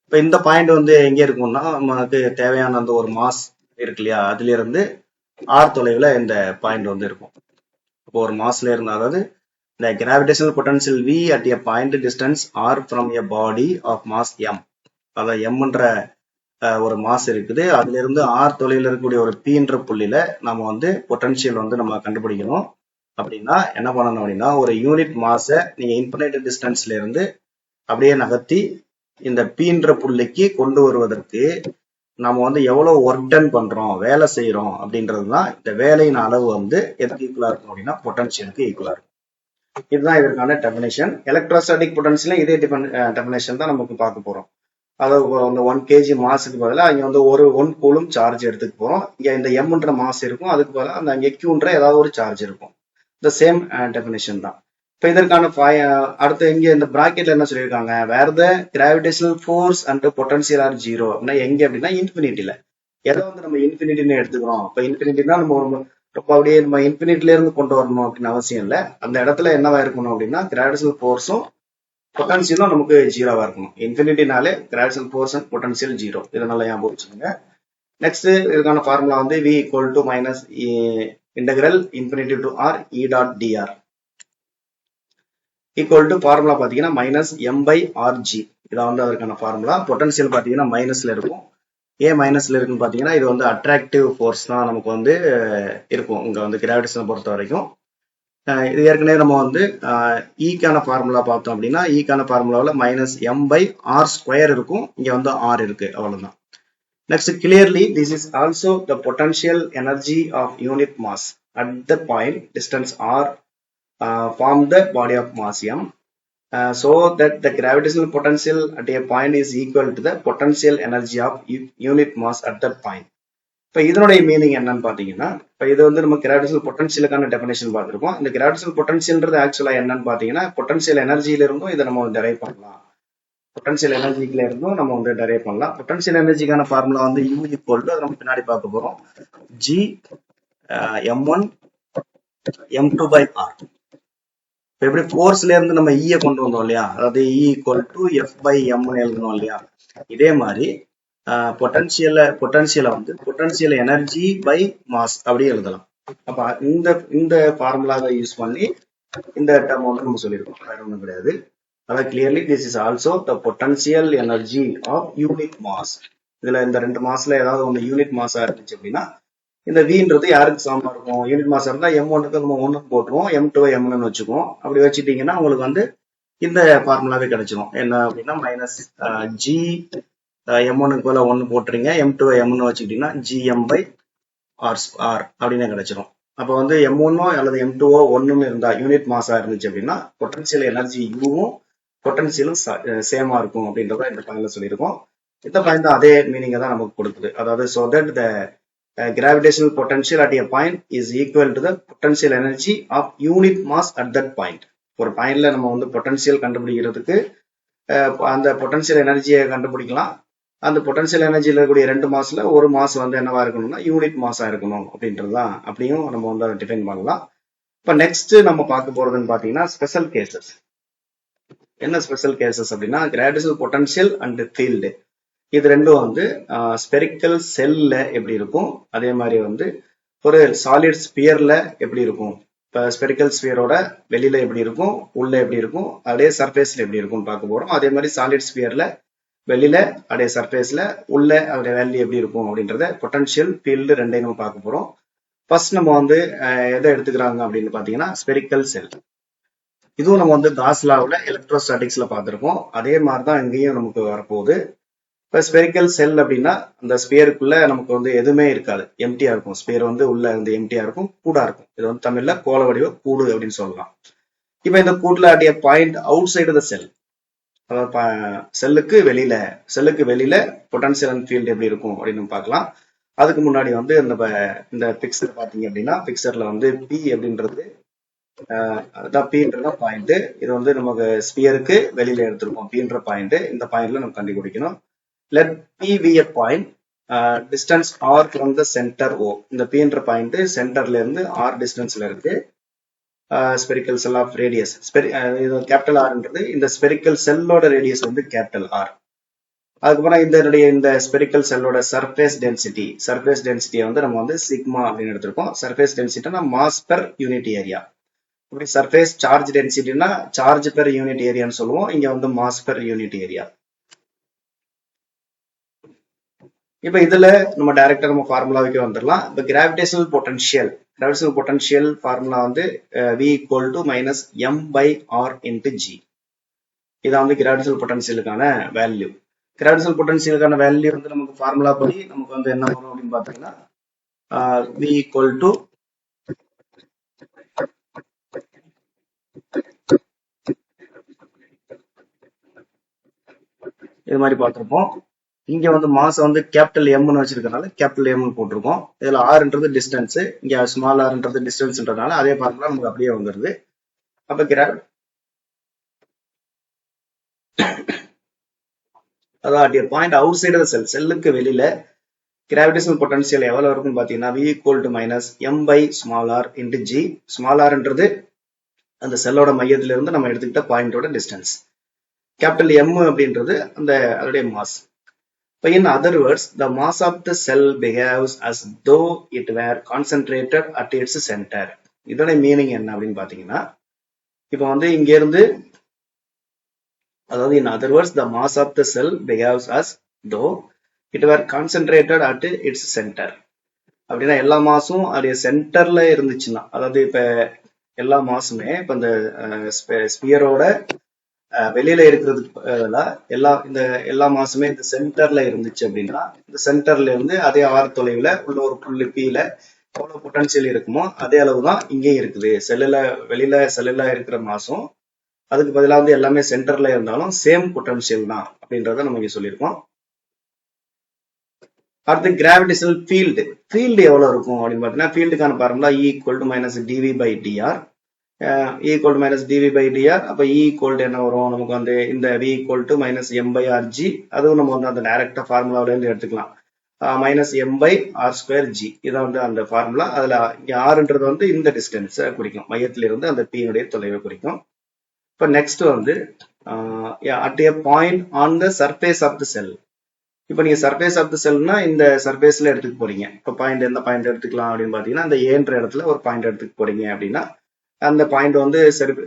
இப்ப இந்த பாயிண்ட் வந்து எங்க இருக்கும்னா நமக்கு தேவையான அந்த ஒரு மாஸ் இருக்கு இல்லையா, அதுல இருந்து ஆர் தொலைவுல இந்த பாயிண்ட் வந்து இருக்கும். இப்போ ஒரு மாஸ்ல இருந்து அதாவது இந்த gravitational potential V at a point distance r from a body of mass m. அதாவது mன்ற ஒரு மாஸ் இருக்குது, அதுல இருந்து ஆர் தொலைவில் இருக்கக்கூடிய ஒரு Pன்ற புள்ளியில நம்ம வந்து பொட்டன்ஷியல் வந்து நம்ம கண்டுபிடிக்கணும். அப்படின்னா என்ன பண்ணணும் அப்படின்னா ஒரு யூனிட் மாஸை நீங்க இன்ஃபினிட் டிஸ்டன்ஸ்ல இருந்து அப்படியே நகர்த்தி இந்த Pன்ற புள்ளிக்கு கொண்டு வருவதற்கு நம்ம வந்து எவ்வளவு ஒர்க் டன் பண்றோம், வேலை செய்யறோம் அப்படின்றதுதான் இந்த வேலையின் அளவு வந்து எதுக்கு ஈக்குவலா இருக்கும் அப்படின்னா பொட்டன்ஷியலுக்கு ஈக்குவலா இருக்கும். இதுதான் இதற்கான டெஃபினேஷன். எலக்ட்ரோஸ்டாட்டிக் பொட்டன்ஷியல் இதே டெஃபினேஷன் தான் நமக்கு பார்க்க போறோம். அதாவது 1 kg மாஸுக்கு பதிலாக அங்க வந்து ஒரு 1 கூலும் சார்ஜ் எடுத்துக்க போறோம். இங்க இந்த எம்ன்ற மாஸ் இருக்கும், அதுக்கு பதிலாக அந்த அங்க கியூன்ற ஏதாவது ஒரு சார்ஜ் இருக்கும். இந்த சேம் டெஃபினேஷன் தான். இப்போ இதற்கான அடுத்து இங்க இந்த பிராக்கெட்ல என்ன சொல்லியிருக்காங்க, where the gravitational force and potential are zero அப்படின்னா எங்க அப்படின்னா இன்ஃபினிட்டில. எதை வந்து நம்ம இன்ஃபினிட்டின்னு எடுத்துக்கிறோம், இப்போ இன்ஃபினிட்டினா நம்ம ரொம்ப அப்படியே நம்ம இன்ஃபினிட்ல இருந்து கொண்டு வரணும் அப்படின்னு அவசியம் இல்லை. அந்த இடத்துல என்னவா இருக்கணும் அப்படின்னா கிராவிடேஷனல் ஃபோர்ஸும் பொட்டன்சியலும் நமக்கு ஜீரோவா இருக்கணும். இன்ஃபினிட்டினாலே gravitational force and potential zero, இதை நல்லா ஞாபகம் வச்சுக்கோங்க. நெக்ஸ்ட் இதுக்கான ஃபார்முலா வந்து v equal to minus integral infinity to R E dot dR equal to formula பாத்தீங்கன்னா மைனஸ் எம் பை ஆர்ஜி. இதான் வந்து அதற்கான ஃபார்முலா. பொட்டன்சியல் பாத்தீங்கன்னா மைனஸ்ல இருக்கும். ஏன் மைனஸ்ல இருக்குன்னு பாத்தீங்கன்னா இது வந்து அட்ராக்டிவ் ஃபோர்ஸ் தான் நமக்கு வந்து இருக்கும் இங்க வந்து கிராவிடேஷனை பொறுத்த வரைக்கும். இது ஏற்கனவே நம்ம வந்து ஈக்கான ஃபார்முலா பார்த்தோம் அப்படின்னா ஈக்கான ஃபார்முலாவில் minus M by R square இருக்கும், இங்க வந்து ஆர் இருக்கு, அவ்வளவுதான். Next, clearly this is also the potential energy of unit mass at the point distance r from the body of mass m, so that the gravitational potential at a point is equal to the potential energy of unit mass at that point. இப்போ இதனுடைய meaning என்னன்னு பாத்தீங்கன்னா, இப்போ இது வந்து நம்ம gravitational பொட்டன்ஷியலுக்கான definition பார்த்திருக்கோம். இந்த கிராவிடேஷனல் பொட்டன்ஷியல்ன்றது ஆக்சுவலா என்னன்னு பாத்தீங்கன்னா பொட்டன்ஷியல் எனர்ஜியில இருந்தும் இதை நம்ம டெரைவ் பண்ணலாம். பொட்டன்ஷியல் எனர்ஜிக்குல இருந்தும் நம்ம வந்து டெரைவ் பண்ணலாம். பொட்டன்ஷியல் எனர்ஜிக்கான ஃபார்முலா வந்து U ஈக்குவல் டு, அதை நம்ம பின்னாடி பார்க்க போறோம், G M1 M2 by R. இப்போ எப்படி ஃபோர்ஸ்ல இருந்து நம்ம E கொண்டு வந்தோம் இல்லையா, அதாவது E equal to F by M எழுதணும் இல்லையா, இதே மாதிரி பொட்டன்ஷியலை வந்து பொட்டன்ஷியல் எனர்ஜி பை மாஸ் அப்படி எழுதலாம். அப்ப இந்த ஃபார்முலாவை யூஸ் பண்ணி இந்த டேர்ம் வந்து நம்ம சொல்லியிருக்கோம், வேற ஒன்றும் கிடையாது. அதாவது clearly this is also the potential energy of unit mass. இதுல இந்த ரெண்டு மாஸ்ல ஏதாவது ஒன்று யூனிட் மாஸா இருந்துச்சு அப்படின்னா இந்த வின்றது யாருக்கு சமமா இருக்கும், யூனிட் மாஸா இருந்தா M1க்கு நம்ம 1 போட்டுருவோம், M2 M1 வச்சுக்குவோம். அப்படி வச்சுட்டீங்கன்னா உங்களுக்கு வந்து இந்த ஃபார்முலாவே கிடைச்சிடும். என்ன அப்படின்னா மைனஸ் ஜி M1க்கு போல 1 போட்டுறீங்க, M2 M1 வச்சுக்கிட்டீங்கன்னா GM by R அப்படின்னு கிடைச்சிடும். அப்போ வந்து M1 அல்லது M2 ஒன்னுன்னு இருந்தா யூனிட் மாஸா இருந்துச்சு அப்படின்னா பொட்டன்ஷியல் எனர்ஜி யூவும் பொட்டன்ஷியலும் சேமா இருக்கும் அப்படின்றத இந்த பாயிண்ட்ல சொல்லியிருக்கோம். இந்த பாயிண்ட் தான் அதே மீனிங்கை தான் நமக்கு கொடுக்குது. அதாவது so that the gravitational potential at a point is equal to the potential energy of unit mass at that point. ஒரு பாயிண்ட்ல நம்ம வந்து பொட்டன்ஷியல் கண்டுபிடிக்கிறதுக்கு அந்த பொட்டன்ஷியல் எனர்ஜியை கண்டுபிடிக்கலாம். அந்த பொட்டன்ஷியல் எனர்ஜியில் இருக்கக்கூடிய ரெண்டு மாஸ்ல ஒரு மாஸ் வந்து என்னவா இருக்கணும்னா யூனிட் மாஸா இருக்கணும் அப்படின்றதுதான், அப்படியும் நம்ம வந்து அதை டிஃபைன் பண்ணலாம். இப்போ நெக்ஸ்ட் நம்ம பார்க்க போறதுன்னு பாத்தீங்கன்னா ஸ்பெஷல் கேசஸ். என்ன ஸ்பெஷல் கேசஸ் அப்படின்னா கிராவிடேஷனல் பொட்டன்ஷியல் அண்ட் ஃபீல்டு, இது ரெண்டும் வந்து ஸ்பெரிக்கல் செல்ல எப்படி இருக்கும், அதே மாதிரி வந்து ஒரு சாலிட் ஸ்பியர்ல எப்படி இருக்கும். இப்போ ஸ்பெரிக்கல் ஸ்பியரோட வெளியில எப்படி இருக்கும், உள்ள எப்படி இருக்கும், அதே சர்ஃபேஸ்ல எப்படி இருக்கும்னு பார்க்க போறோம். அதே மாதிரி சாலிட் ஸ்பியர்ல வெளியில அதே சர்ஃபேஸ்ல உள்ள அதோட வேல்யூ எப்படி இருக்கும் அப்படின்றத பொட்டன்ஷியல் ஃபீல்டு ரெண்டையும் நம்ம பார்க்க போறோம். ஃபர்ஸ்ட் நம்ம வந்து எதை எடுத்துக்கிறாங்க அப்படின்னு பாத்தீங்கன்னா ஸ்பெரிக்கல் செல். இதுவும் நம்ம வந்து காஸ் லாவுல எலக்ட்ரோஸ்டாட்டிக்ஸ்ல பார்த்திருக்கோம், அதே மாதிரிதான் இங்கேயும் நமக்கு வரப்போகுது. இப்போ ஸ்பெரிக்கல் செல் அப்படின்னா அந்த ஸ்பியருக்குள்ள நமக்கு வந்து எதுவுமே இருக்காது, எம்டியா இருக்கும். ஸ்பியர் வந்து உள்ள வந்து எம்டியா இருக்கும், கூடா இருக்கும். இது வந்து தமிழ்ல கோள வடிவ கூடு அப்படின்னு சொல்லலாம். இப்போ இந்த கூட்டுல at a point outside the shell, அதாவது செல்லுக்கு வெளியில பொட்டன்ஷியல் அண்ட் ஃபீல்டு எப்படி இருக்கும் அப்படின்னு பார்க்கலாம். அதுக்கு முன்னாடி வந்து இந்த பிக்சர் பாத்தீங்க அப்படின்னா பிக்சர்ல வந்து பி அப்படின்றது அதான் பீன்ற பாயிண்ட். இது வந்து நமக்கு ஸ்பியருக்கு வெளியில எடுத்திருக்கோம் பீன்ற பாயிண்ட். இந்த பாயிண்ட்ல நம்ம கண்டுபிடிக்கணும். let P be a point distance R from the center O. இந்த Pன்ற பாயிண்ட் சென்டர்ல இருந்து R டிஸ்டன்ஸ்ல இருக்கு. ஸ்பெரிக்கல் செல் ஆஃப் ரேடியஸ் இது கேபிட்டல் ஆர்ன்றது இந்த ஸ்பெரிக்கல் செல்லோட ரேடியஸ் வந்து கேபிட்டல் ஆர். அதுக்கப்புறம் இந்த ஸ்பெரிக்கல் செல்லோட சர்ஃபேஸ் டென்சிட்டியை வந்து நம்ம வந்து சிக்மா அப்படின்னு எடுத்திருக்கோம். சர்ஃபேஸ் டென்சிட்டினா மாஸ் பெர் யூனிட் ஏரியா. இப்படி சர்ஃபேஸ் சார்ஜ் டென்சிட்டினா சார்ஜ் பெர் யூனிட் ஏரியான்னு சொல்லுவோம், இங்க வந்து மாஸ் பெர் யூனிட் ஏரியா. இப்ப இதுல நம்ம டைரக்டா நம்ம ஃபார்முலாவுக்கு வந்துடலாம். இப்ப கிராவிடேஷனல் பொட்டன்ஷியல் ஃபார்முலா வந்து V equal to minus M by R into G. இதான் வந்து கிராவிடேஷனல் பொட்டன்ஷியலுக்கான வேல்யூ. கிராவிடேஷனல் பொட்டன்ஷியலுக்கான வேல்யூ வந்து நமக்கு ஃபார்முலா படி நமக்கு வந்து என்ன வரும் அப்படின்னு பாத்தீங்கன்னா V ஈக்குவல் டு இது மாதிரி பார்த்திருப்போம். இங்க வந்து மாஸ் வந்து கேபிட்டல் எம்னு வச்சிருக்கனால கேபிட்டல் எம்னு போட்டிருக்கோம். இதுல ஆர்ன்றது டிஸ்டன்ஸ், இங்க ஸ்மால் ஆர்ன்றது டிஸ்டன்ஸ்ன்றதுனால அதே ஃபார்முலா நமக்கு அப்படியே வந்துருது. அப்ப அதாவது at a point outside the cell, செல்லுக்கு வெளியில கிராவிடேஷனல் பொட்டன்ஷியல் எவ்வளவு இருக்குன்னு பாத்தீங்கன்னா v equal to minus m by small r into g. small r ன்றது அந்த செல்லோட மையத்துல இருந்து நம்ம எடுத்துக்கிட்ட பாயிண்டோட டிஸ்டன்ஸ். கேபிட்டல் m அப்படின்றது அந்த அதோடைய மாஸ். இப்போ in other words, the mass of the cell behaves as though it were concentrated at its center. இதோட மீனிங் என்ன அப்படின்னு பாத்தீங்கன்னா, இப்போ வந்து இங்க இருந்து, அதாவது in other words, the mass of the cell behaves as though it were concentrated at its center. அப்படின்னா எல்லா மாசும் அதோடைய சென்டர்ல இருந்துச்சுன்னா, அதாவது இப்ப எல்லா மாசுமே இப்ப இந்த ஸ்பியரோட வெளியில இருக்கிறதுக்கு எல்லா மாசுமே இந்த சென்டர்ல இருந்துச்சு அப்படின்னா, இந்த சென்டர்ல இருந்து அதே ஆர் தொலைவுல உள்ள ஒரு புள்ளி பீல எவ்வளவு பொட்டன்சியல் இருக்குமோ அதே அளவுதான் இங்கேயும் இருக்குது. செல்லுல இருக்கிற மாசும் அதுக்கு பதிலாக வந்து எல்லாமே சென்டர்ல இருந்தாலும் சேம் பொட்டன்சியல் தான் அப்படின்றத நம்ம இங்க சொல்லியிருக்கோம். அடுத்து கிராவிடேஷனல் ஃபீல்டு எவ்வளவு இருக்கும் அப்படின்னு பாத்தீங்கன்னா, ஃபீல்டுக்கான formula E equal to minus dv by dr. E equal to minus dv by dr. அப்ப E equal to என்ன வரும், நமக்கு வந்து இந்த V equal to minus m by rg, அதுவும் நம்ம வந்து அந்த டைரக்டா ஃபார்முலாவில இருந்து எடுத்துக்கலாம். Minus m by r square g, இதான் வந்து அந்த ஃபார்முலா. அதுல இங்க ஆறுன்றது வந்து இந்த டிஸ்டன்ஸ் குறிக்கும், மையத்தில இருந்து அந்த p னுடைய தொலைவை குறிக்கும். இப்போ நெக்ஸ்ட் வந்து at a point on the surface of the cell. இப்போ நீங்க சர்ஃபேஸ் ஆஃப் த செல்னா இந்த சர்ஃபேஸ்ல எடுத்துக்க போறீங்க. இப்போ பாயிண்ட் எந்த பாயிண்ட் எடுத்துக்கலாம் அப்படின்னு பாத்தீங்கன்னா, அந்த ஏன்ற இடத்துல ஒரு பாயிண்ட் எடுத்துக்க போறீங்க அப்படின்னா, அந்த பாயிண்ட் வந்து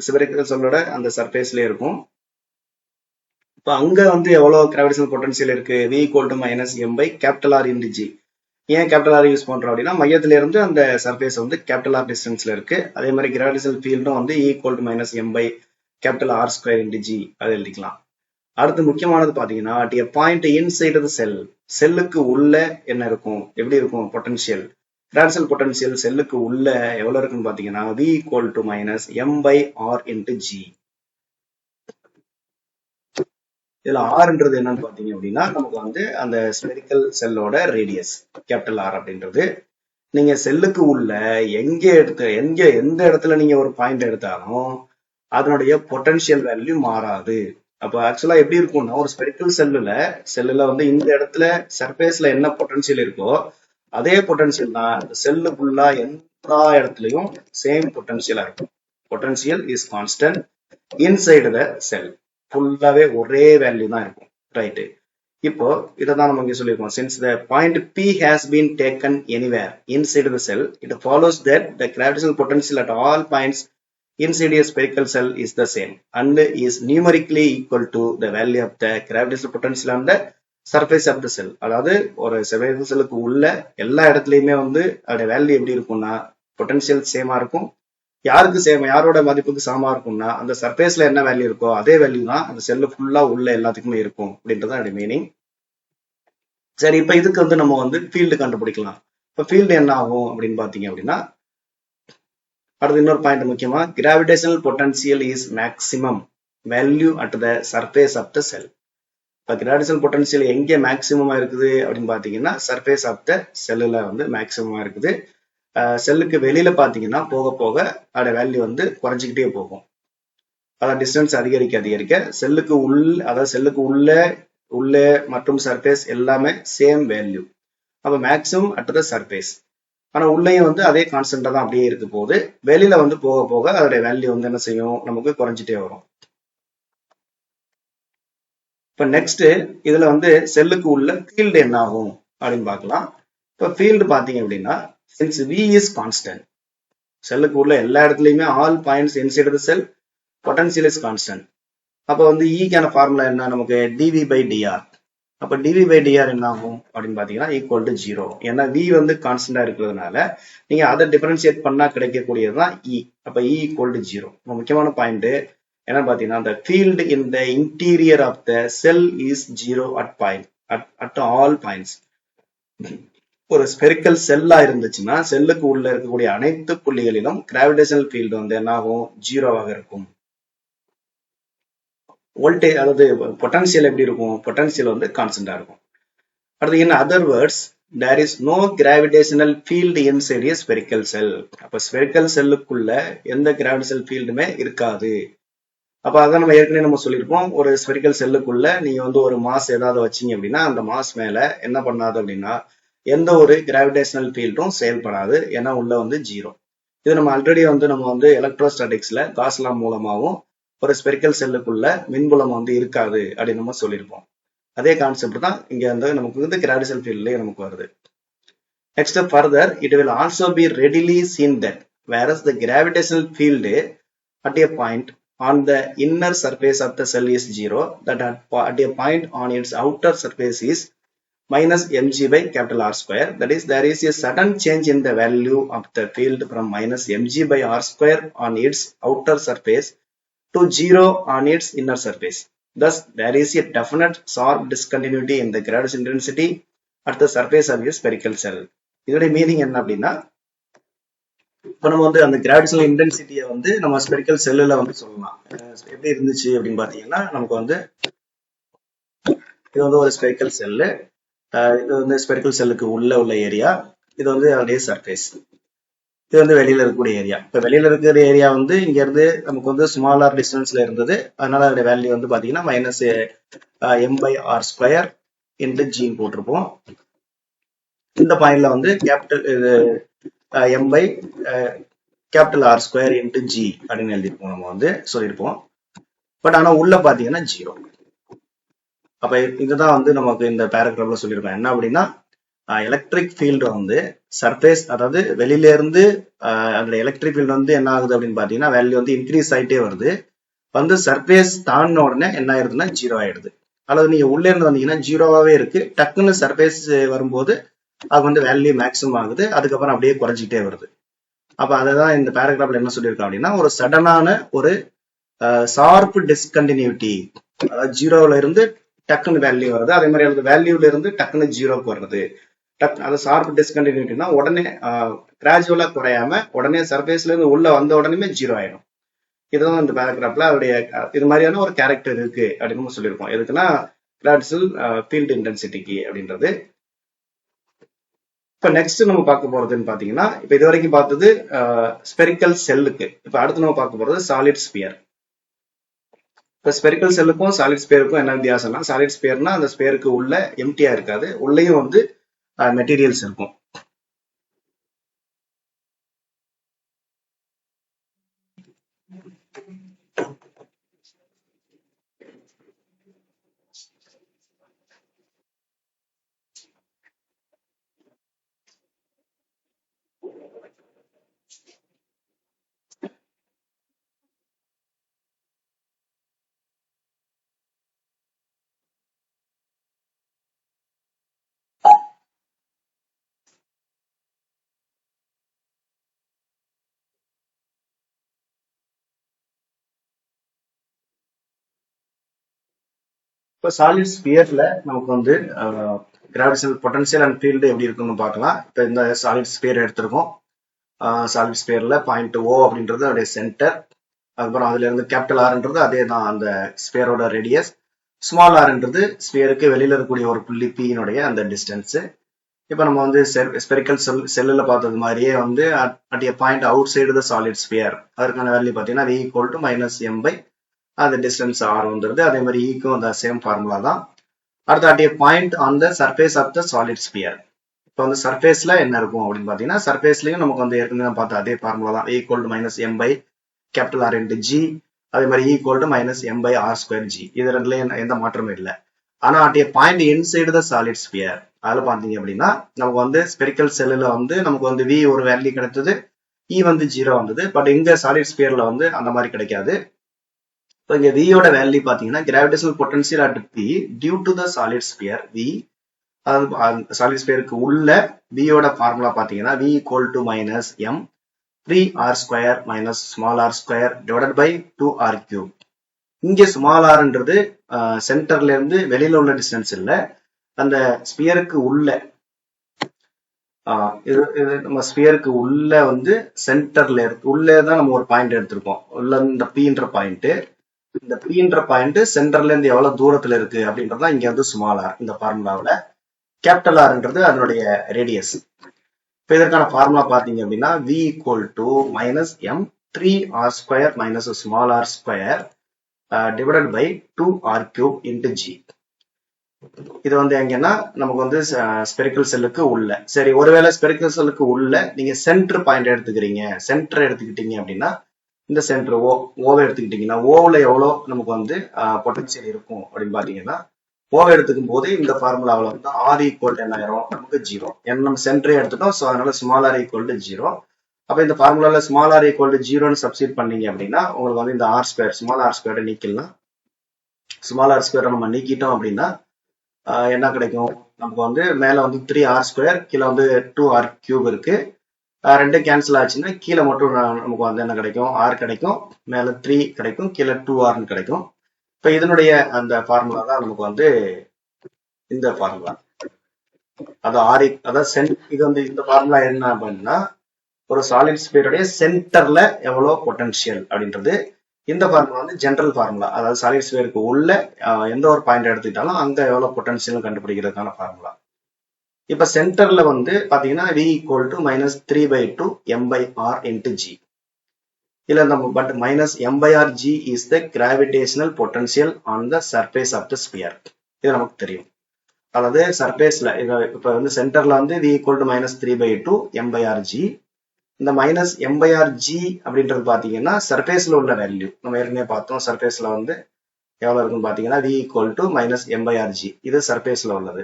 ஸ்பெரிக்கல் செல்லோட அந்த சர்ஃபேஸ்லயே இருக்கும். இப்போ அங்க வந்து எவ்வளவு கிராவிடேஷனல் பொட்டன்சியல் இருக்கு, v equal to minus m by capital R into g. ஏன் கேபிட்டல் ஆர் யூஸ் பண்றோம் அப்படின்னா, மையத்தில இருந்து அந்த சர்ஃபேஸ் வந்து கேபிட்டல் ஆர் டிஸ்டன்ஸ்ல இருக்கு. அதே மாதிரி கிராவிடேஷனல் ஃபீல்டும் வந்து E equal to minus m by capital R square into g அதை எழுதிக்கலாம். அடுத்து முக்கியமானது பாத்தீங்கன்னா, at a point inside the cell, செல்லுக்கு உள்ள என்ன இருக்கும், எப்படி இருக்கும் பொட்டன்ஷியல், கிராவிடேஷனல் பொட்டன்ஷியல் செல்லுக்கு உள்ள எவ்வளவு இருக்குன்னு பாத்தீங்கன்னா, v equal to minus m by r into g. இதுல ஆர்ன்றது என்னன்னு பாத்தீங்க அப்படின்னா, நமக்கு வந்து அந்த ஸ்பெரிக்கல் செல்லோட ரேடியஸ் கேபிட்டல் ஆர் அப்படின்றது. நீங்க செல்லுக்கு உள்ள எந்த இடத்துல நீங்க ஒரு பாயிண்ட் எடுத்தாலும் அதனுடைய பொட்டன்ஷியல் வேல்யூ மாறாது. அப்ப ஆக்சுவலா எப்படி இருக்கும்னா, ஒரு ஸ்பெரிக்கல் செல்லுல வந்து இந்த இடத்துல சர்ஃபேஸ்ல என்ன பொட்டன்ஷியல் இருக்கோ அதே பொட்டன்ஷியல் தான் செல்லுக்குள்ளா எல்லா இடத்துலயும் சேம் பொட்டன்ஷியலா இருக்கும். Potential is constant inside the shell, ஃபுல்லாவே ஒரே வேல்யூ தான் இருக்கும். ரைட்டு. இப்போ இதான் நம்ம இங்க சொல்லியிருக்கோம், since the point P has been taken anywhere inside the cell, it follows that the gravitational potential at all points inside a spherical cell is the same and is numerically equal to the value of the gravitational potential on the surface of the cell. அதாவது ஒரு spherical செல்லுக்கு உள்ள எல்லா இடத்துலயுமே வந்து அதோட value எப்படி இருக்கும்னா, பொட்டன்ஷியல் சேமா இருக்கும். யாருக்கு சேம், யாரோட மதிப்புக்கு சமமா இருக்கும்னா, அந்த சர்ஃபேஸ்ல என்ன வேல்யூ இருக்கோ அதே வேல்யூ தான் அந்த செல்லு ஃபுல்லா உள்ள எல்லாத்துக்குமே இருக்கும் அப்படின்றது அதோட மீனிங். சரி, இப்ப இதுக்கு வந்து நம்ம வந்து ஃபீல்டு கண்டுபிடிக்கலாம். இப்ப ஃபீல்டு என்ன ஆகும் அப்படின்னு பாத்தீங்க அப்படின்னா, அடுத்து இன்னொரு பாயிண்ட் முக்கியமா, gravitational potential is maximum value at the surface of the shell. இப்ப கிராவிடேஷனல் பொட்டன்சியல் எங்க மேக்சிமமா இருக்குது அப்படின்னு பாத்தீங்கன்னா, சர்ஃபேஸ் ஆஃப் த செல்லுல வந்து மேக்சிமமா இருக்குது. செல்லுக்கு வெளியில பாத்தீங்கன்னா போக போக அதோட வேல்யூ வந்து குறைஞ்சிக்கிட்டே போகும். அதாவது டிஸ்டன்ஸ் அதிகரிக்க செல்லுக்கு அதாவது செல்லுக்கு உள்ளே மற்றும் சர்ஃபேஸ் எல்லாமே சேம் வேல்யூ. அப்ப மேக்சிமம் அட் த சர்ஃபேஸ். ஆனா உள்ளேயும் வந்து அதே கான்ஸ்டன்டா தான் அப்படியே இருக்கு போது, வெளியில வந்து போக போக அதோட வேல்யூ வந்து என்ன செய்யும், நமக்கு குறைஞ்சிட்டே வரும். இப்ப நெக்ஸ்ட் இதுல வந்து செல்லுக்கு உள்ள ஃபீல்டு என்ன ஆகும் அப்படின்னு பார்க்கலாம். இப்ப ஃபீல்டு பாத்தீங்க அப்படின்னா, since V is constant, செல்லுக்கு உள்ள எல்லா இடத்துலயுமே all points inside the sell potential is constant. அப்ப வந்து ஈக்கான ஃபார்முலா என்ன, நமக்கு dv by dr. அப்ப dv by dr என்ன ஆகும் அப்படின்னு பாத்தீங்கன்னா ஈக்குவல் டு 0. ஏன்னா v வந்து கான்ஸ்டன்டா இருக்கிறதுனால நீங்க அதை டிஃபரன்ஷியேட் பண்ணா கிடைக்கக்கூடியதுதான் E. அப்ப E ஈக்குவல் டு 0. முக்கியமான பாயிண்ட் என்ன பாத்தீங்கன்னா, the field in the interior of the cell is 0 at all points. ஒரு ஸ்பெரிக்கல் செல்லா இருந்துச்சுன்னா செல்லுக்கு உள்ள இருக்கக்கூடிய அனைத்து புள்ளிகளிலும் கிராவிடேஷனல் ஃபீல்டு வந்து என்ன ஆகும், 0வாக இருக்கும். வோல்டேஜ் அதாவது பொட்டன்ஷியல் எப்படி இருக்கும், பொட்டன்ஷியல் வந்து கான்ஸ்டன்டா இருக்கும். அடுத்து in other words, there is no gravitational field inside a spherical cell. அப்ப ஸ்பெரிக்கல் செல்லுக்குள்ள எந்த கிராவிடேஷனல் ஃபீல்டுமே இருக்காது. அப்ப அதான் நம்ம ஏற்கனவே நம்ம சொல்லியிருப்போம், ஒரு ஸ்பெரிக்கல் செல்லுக்குள்ள நீங்க வந்து ஒரு மாஸ் ஏதாவது வச்சீங்க அப்படின்னா அந்த மாஸ் மேல என்ன பண்ணாது அப்படின்னா எந்த ஒரு கிராவிடேஷனல் ஃபீல்டும் செயல்படாது, ஏன்னா உள்ள வந்து ஜீரோ. இது நம்ம ஆல்ரெடி வந்து நம்ம வந்து எலக்ட்ரோஸ்டாட்டிக்ஸ்ல காஸ் லா மூலமாகவும் ஒரு ஸ்பெரிக்கல் செல்லுக்குள்ள மின்புலம் வந்து இருக்காது அப்படின்னு நம்ம சொல்லியிருப்போம். அதே கான்செப்ட் தான் இங்க வந்து நமக்கு வந்து கிராவிடேஷனல் ஃபீல்ட்லயே நமக்கு வருது. Next further, it will also be readily seen that whereas the gravitational field at a point on the inner surface of the cell is zero, that at a point on its outer surface is minus mg by capital R square. That is, there is a sudden change in the value of the field from minus mg by R square on its outer surface to zero on its inner surface. Thus, there is a definite sharp discontinuity in the gravitational intensity at the surface of a spherical cell. இதோட meaning என்ன அப்படின்னா, இப்போ நம்ம வந்து அந்த gravitational இன்டென்சிட்டியை வந்து நம்ம spherical செல்லுல வந்து சொல்லலாம். எப்படி இருந்துச்சு அப்படின்னு பாத்தீங்கன்னா, நமக்கு வந்து இது வந்து ஒரு ஸ்பெரிக்கல் செல்லு, இது வந்து ஸ்பெரிக்கல் செல்லுக்கு உள்ள ஏரியா, இது வந்து அதோடைய சர்ஃபேஸ், இது வந்து வெளியில இருக்கக்கூடிய ஏரியா. இப்போ வெளியில இருக்கிற ஏரியா வந்து இங்க இருந்து நமக்கு வந்து ஸ்மாலர் டிஸ்டன்ஸ்ல இருந்தது, அதனால அதோட வேல்யூ வந்து பாத்தீங்கன்னா minus M by R square into G போட்டிருப்போம். இந்த பாயிண்ட்ல வந்து capital M by capital r square into G அப்படின்னு எழுதிருப்போம், நம்ம வந்து சொல்லியிருப்போம். பட் ஆனா உள்ள பாத்தீங்கன்னா ஜீரோ. அப்ப இதுதான் வந்து நமக்கு இந்த பேராகிராஃப்ல சொல்லியிருக்கோம். என்ன அப்படின்னா, எலக்ட்ரிக் ஃபீல்டு வந்து சர்ஃபேஸ், அதாவது வெளியில இருந்து அந்த எலக்ட்ரிக் ஃபீல்டு வந்து என்ன ஆகுது அப்படின்னு பாத்தீங்கன்னா வேல்யூ வந்து இன்க்ரீஸ் ஆயிட்டே வருது, வந்து சர்ஃபேஸ் தாண்டின உடனே என்ன ஆயிடுதுன்னா ஜீரோ ஆயிடுது. அல்லது நீங்க உள்ள இருந்து வந்தீங்கன்னா ஜீரோவாவே இருக்கு, டக்குன்னு சர்ஃபேஸ் வரும்போது அது வந்து வேல்யூ மேக்ஸிமம் ஆகுது, அதுக்கப்புறம் அப்படியே குறைஞ்சிட்டே வருது. அப்ப அததான் இந்த பேராகிராஃப்ல என்ன சொல்லியிருக்கோம் அப்படின்னா, ஒரு சடனான ஒரு ஷார்ப் டிஸ்கண்டினியூட்டி, அதாவது ஜீரோல இருந்து டக்குன்னு வேல்யூ வருது, அதே மாதிரி அந்த வேல்யூல இருந்து டக்குன்னு ஜீரோக்கு வர்றது. அது ஷார்ப் டிஸ்கண்டினியூட்டினா உடனே கிராஜுவலா குறையாம உடனே சர்ஃபேஸ்ல இருந்து உள்ள வந்த உடனே ஜீரோ ஆயிடும். இதுதான் இந்த பேராகிராஃப்ல அவருடைய இது மாதிரியான ஒரு கேரக்டர் இருக்கு அப்படின்னு சொல்லியிருக்கோம். எதுக்குன்னா கிராவிடேஷனல் ஃபீல்ட் இன்டென்சிட்டிக்கு அப்படின்றது. இப்ப நெக்ஸ்ட் நம்ம பார்க்க போறதுன்னு பாத்தீங்கன்னா, இப்ப இது வரைக்கும் பார்த்தது ஸ்பெரிக்கல் செல்லுக்கு. இப்ப அடுத்து நம்ம பார்க்க போறது சாலிட் ஸ்பியர். இப்ப ஸ்பெரிக்கல் செல்லுக்கும் சாலிட் ஸ்பியருக்கும் என்ன வித்தியாசம்னா, சாலிட் ஸ்பியர்னா அந்த ஸ்பியருக்கு உள்ள எம்டியா இருக்காது, உள்ளேயும் வந்து மெட்டீரியல்ஸ் இருக்கும். இப்போ சாலிட் ஸ்பியர்ல நமக்கு வந்து கிராவிடேஷனல் பொட்டன்சியல் அண்ட் ஃபீல்டு எப்படி இருக்குன்னு பார்க்கலாம். இப்போ இந்த சாலிட் ஸ்பியர் எடுத்திருக்கோம். சாலிட் ஸ்பியர்ல பாயிண்ட் ஓ அப்படின்றது அதோடைய சென்டர், அதுக்கப்புறம் அதுல இருந்து கேபிட்டல் ஆர்ன்றது அதே தான் அந்த ஸ்பியரோட ரேடியஸ், ஸ்மால் ஆர்ன்றது ஸ்பியருக்கு வெளியில இருக்கக்கூடிய ஒரு புள்ளி பீனுடைய அந்த டிஸ்டன்ஸ். இப்போ நம்ம வந்து ஸ்பெரிக்கல் செல்லுல பார்த்தது மாதிரியே வந்து at a point outside the solid sphere, அதற்கான வேல்யூ பார்த்தீங்கன்னா v equal to minus m by அந்த டிஸ்டன்ஸ் ஆர் வந்துருது. அதே மாதிரி ஈக்கும் அந்த சேம் ஃபார்முலா தான். அடுத்து at a point on the surface of the solid sphere. இப்போ வந்து சர்ஃபேஸ்ல என்ன இருக்கும் அப்படின்னு பாத்தீங்கன்னா, சர்ஃபேஸ்லயும் நமக்கு வந்து ஏற்கனவே பார்த்த அதே ஃபார்முலா தான், v equal to minus m by capital R into g, அதே மாதிரி e equal to minus m by r square g. இது ரெண்டுலயும் எந்த மாற்றமும் இல்லை. ஆனா at a point inside the solid sphere, அதுல பாத்தீங்க அப்படின்னா நமக்கு வந்து ஸ்பெரிக்கல் செல்லுல வந்து நமக்கு வந்து v ஒரு வேல்யூ கிடைத்தது, e வந்து ஜீரோ வந்தது. பட் இங்க சாலிட் ஸ்பியர்ல வந்து அந்த மாதிரி கிடைக்காது. இப்போ இங்க v யோட வேல்யூ பாத்தீங்கன்னா gravitational potential at p due to the solid sphere v, அதாவது சாலிட் ஸ்பியருக்கு உள்ள v யோட ஃபார்முலா பாத்தீங்கன்னா v equal to minus m 3r square minus small r square divided by 2r cube. இங்க ஸ்மால் ஆர்ன்றது சென்டர்ல இருந்து வெளியில உள்ள டிஸ்டன்ஸ் இல்ல, அந்த ஸ்பியருக்கு உள்ள இது நம்ம ஸ்பியருக்கு உள்ள வந்து சென்டர்ல உள்ளதான் நம்ம ஒரு பாயிண்ட் எடுத்திருக்கோம். உள்ள இந்த பீன்ற பாயிண்ட், இந்த பீன்ற பாயிண்ட் சென்டர்ல இருந்து எவ்வளவு தூரத்துல இருக்கு அப்படின்றதான் இங்க வந்து ஸ்மால் ஆர். இந்த ஃபார்முலாவில கேபிட்டல் ஆர்ன்றது அதனுடைய ரேடியஸ். இப்போ இதற்கான ஃபார்முலா பாத்தீங்க அப்படின்னா v equal to minus m 3r square minus small r square divided by 2r cube into g. இது வந்து எங்கன்னா நமக்கு வந்து ஸ்பெரிக்கல் செல்லுக்கு உள்ள. சரி, ஒருவேளை ஸ்பெரிக்கல் செல்லுக்கு உள்ள நீங்க சென்டர் பாயிண்ட் எடுத்துக்கிறீங்க, சென்டர் எடுத்துக்கிட்டீங்க அப்படின்னா இந்த சென்டர் ஓவை எடுத்துக்கிட்டீங்கன்னா ஓவில் எவ்வளோ நமக்கு வந்து பொட்டன்சியல் இருக்கும் அப்படின்னு பாத்தீங்கன்னா ஓவை எடுத்துக்கும் போது இந்த ஃபார்முலாவில் வந்து ஆர் ஈக்குவல் என்ன ஆயிரும் நமக்கு 0. ஏன்னா நம்ம சென்டரே எடுத்துட்டோம், ஸோ அதனால ஸ்மால் ஆர் ஈக்குவல் டு 0. அப்ப இந்த ஃபார்முலால ஸ்மால் ஆர் ஈக்குவல் டு 0ன்னு சப்ஸ்டிட் பண்ணீங்க அப்படின்னா உங்களுக்கு வந்து இந்த ஆர் ஸ்கொயர் ஸ்மால் ஆர் ஸ்கொயரை நீக்கலாம். ஸ்மால் ஆர் ஸ்கொயரை நம்ம நீக்கிட்டோம் அப்படின்னா என்ன கிடைக்கும் நமக்கு வந்து மேல வந்து 3r ஸ்கொயர், கீழே வந்து 2r கியூப் இருக்கு. ரெண்டு கேன்சல் ஆச்சுன்னா கீழே மட்டும் நமக்கு வந்து என்ன கிடைக்கும் ஆர் கிடைக்கும், மேல 3 கிடைக்கும், கீழே 2rன்னு கிடைக்கும். இப்ப இதனுடைய அந்த ஃபார்முலா தான் நமக்கு வந்து இந்த ஃபார்முலா. அதாவது இது வந்து இந்த ஃபார்முலா என்ன அப்படின்னா ஒரு சாலிட் ஸ்பியருடைய சென்டர்ல எவ்வளவு பொட்டன்ஷியல் அப்படின்றது. இந்த ஃபார்முலா வந்து ஜெனரல் ஃபார்முலா, அதாவது சாலிட் ஸ்பியருக்கு உள்ள எந்த ஒரு பாயிண்ட் எடுத்துக்கிட்டாலும் அங்க எவ்வளவு பொட்டன்ஷியல் கண்டுபிடிக்கிறதுக்கான ஃபார்முலா. இப்ப சென்டர்ல வந்து பாத்தீங்கன்னா v equal to -3/2 m/r into g. இல்ல நம்ம but -m/r g is the gravitational potential on the surface of the sphere. இது நமக்கு தெரியும். அதாவது சர்ஃபேஸ்ல இப்ப வந்து சென்டர்ல வந்து v equal to -3/2 m/r g. இந்த -m/r(g) அப்படின்றது பாத்தீங்கன்னா சர்ஃபேஸ்ல உள்ள வேல்யூ. நம்ம ஏற்கனவே பார்த்தோம், சர்ஃபேஸ்ல வந்து எவ்வளவு இருக்குன்னு பாத்தீங்கன்னா v ஈக்குவல் டு -m/r(g). இது சர்ஃபேஸ்ல உள்ளது.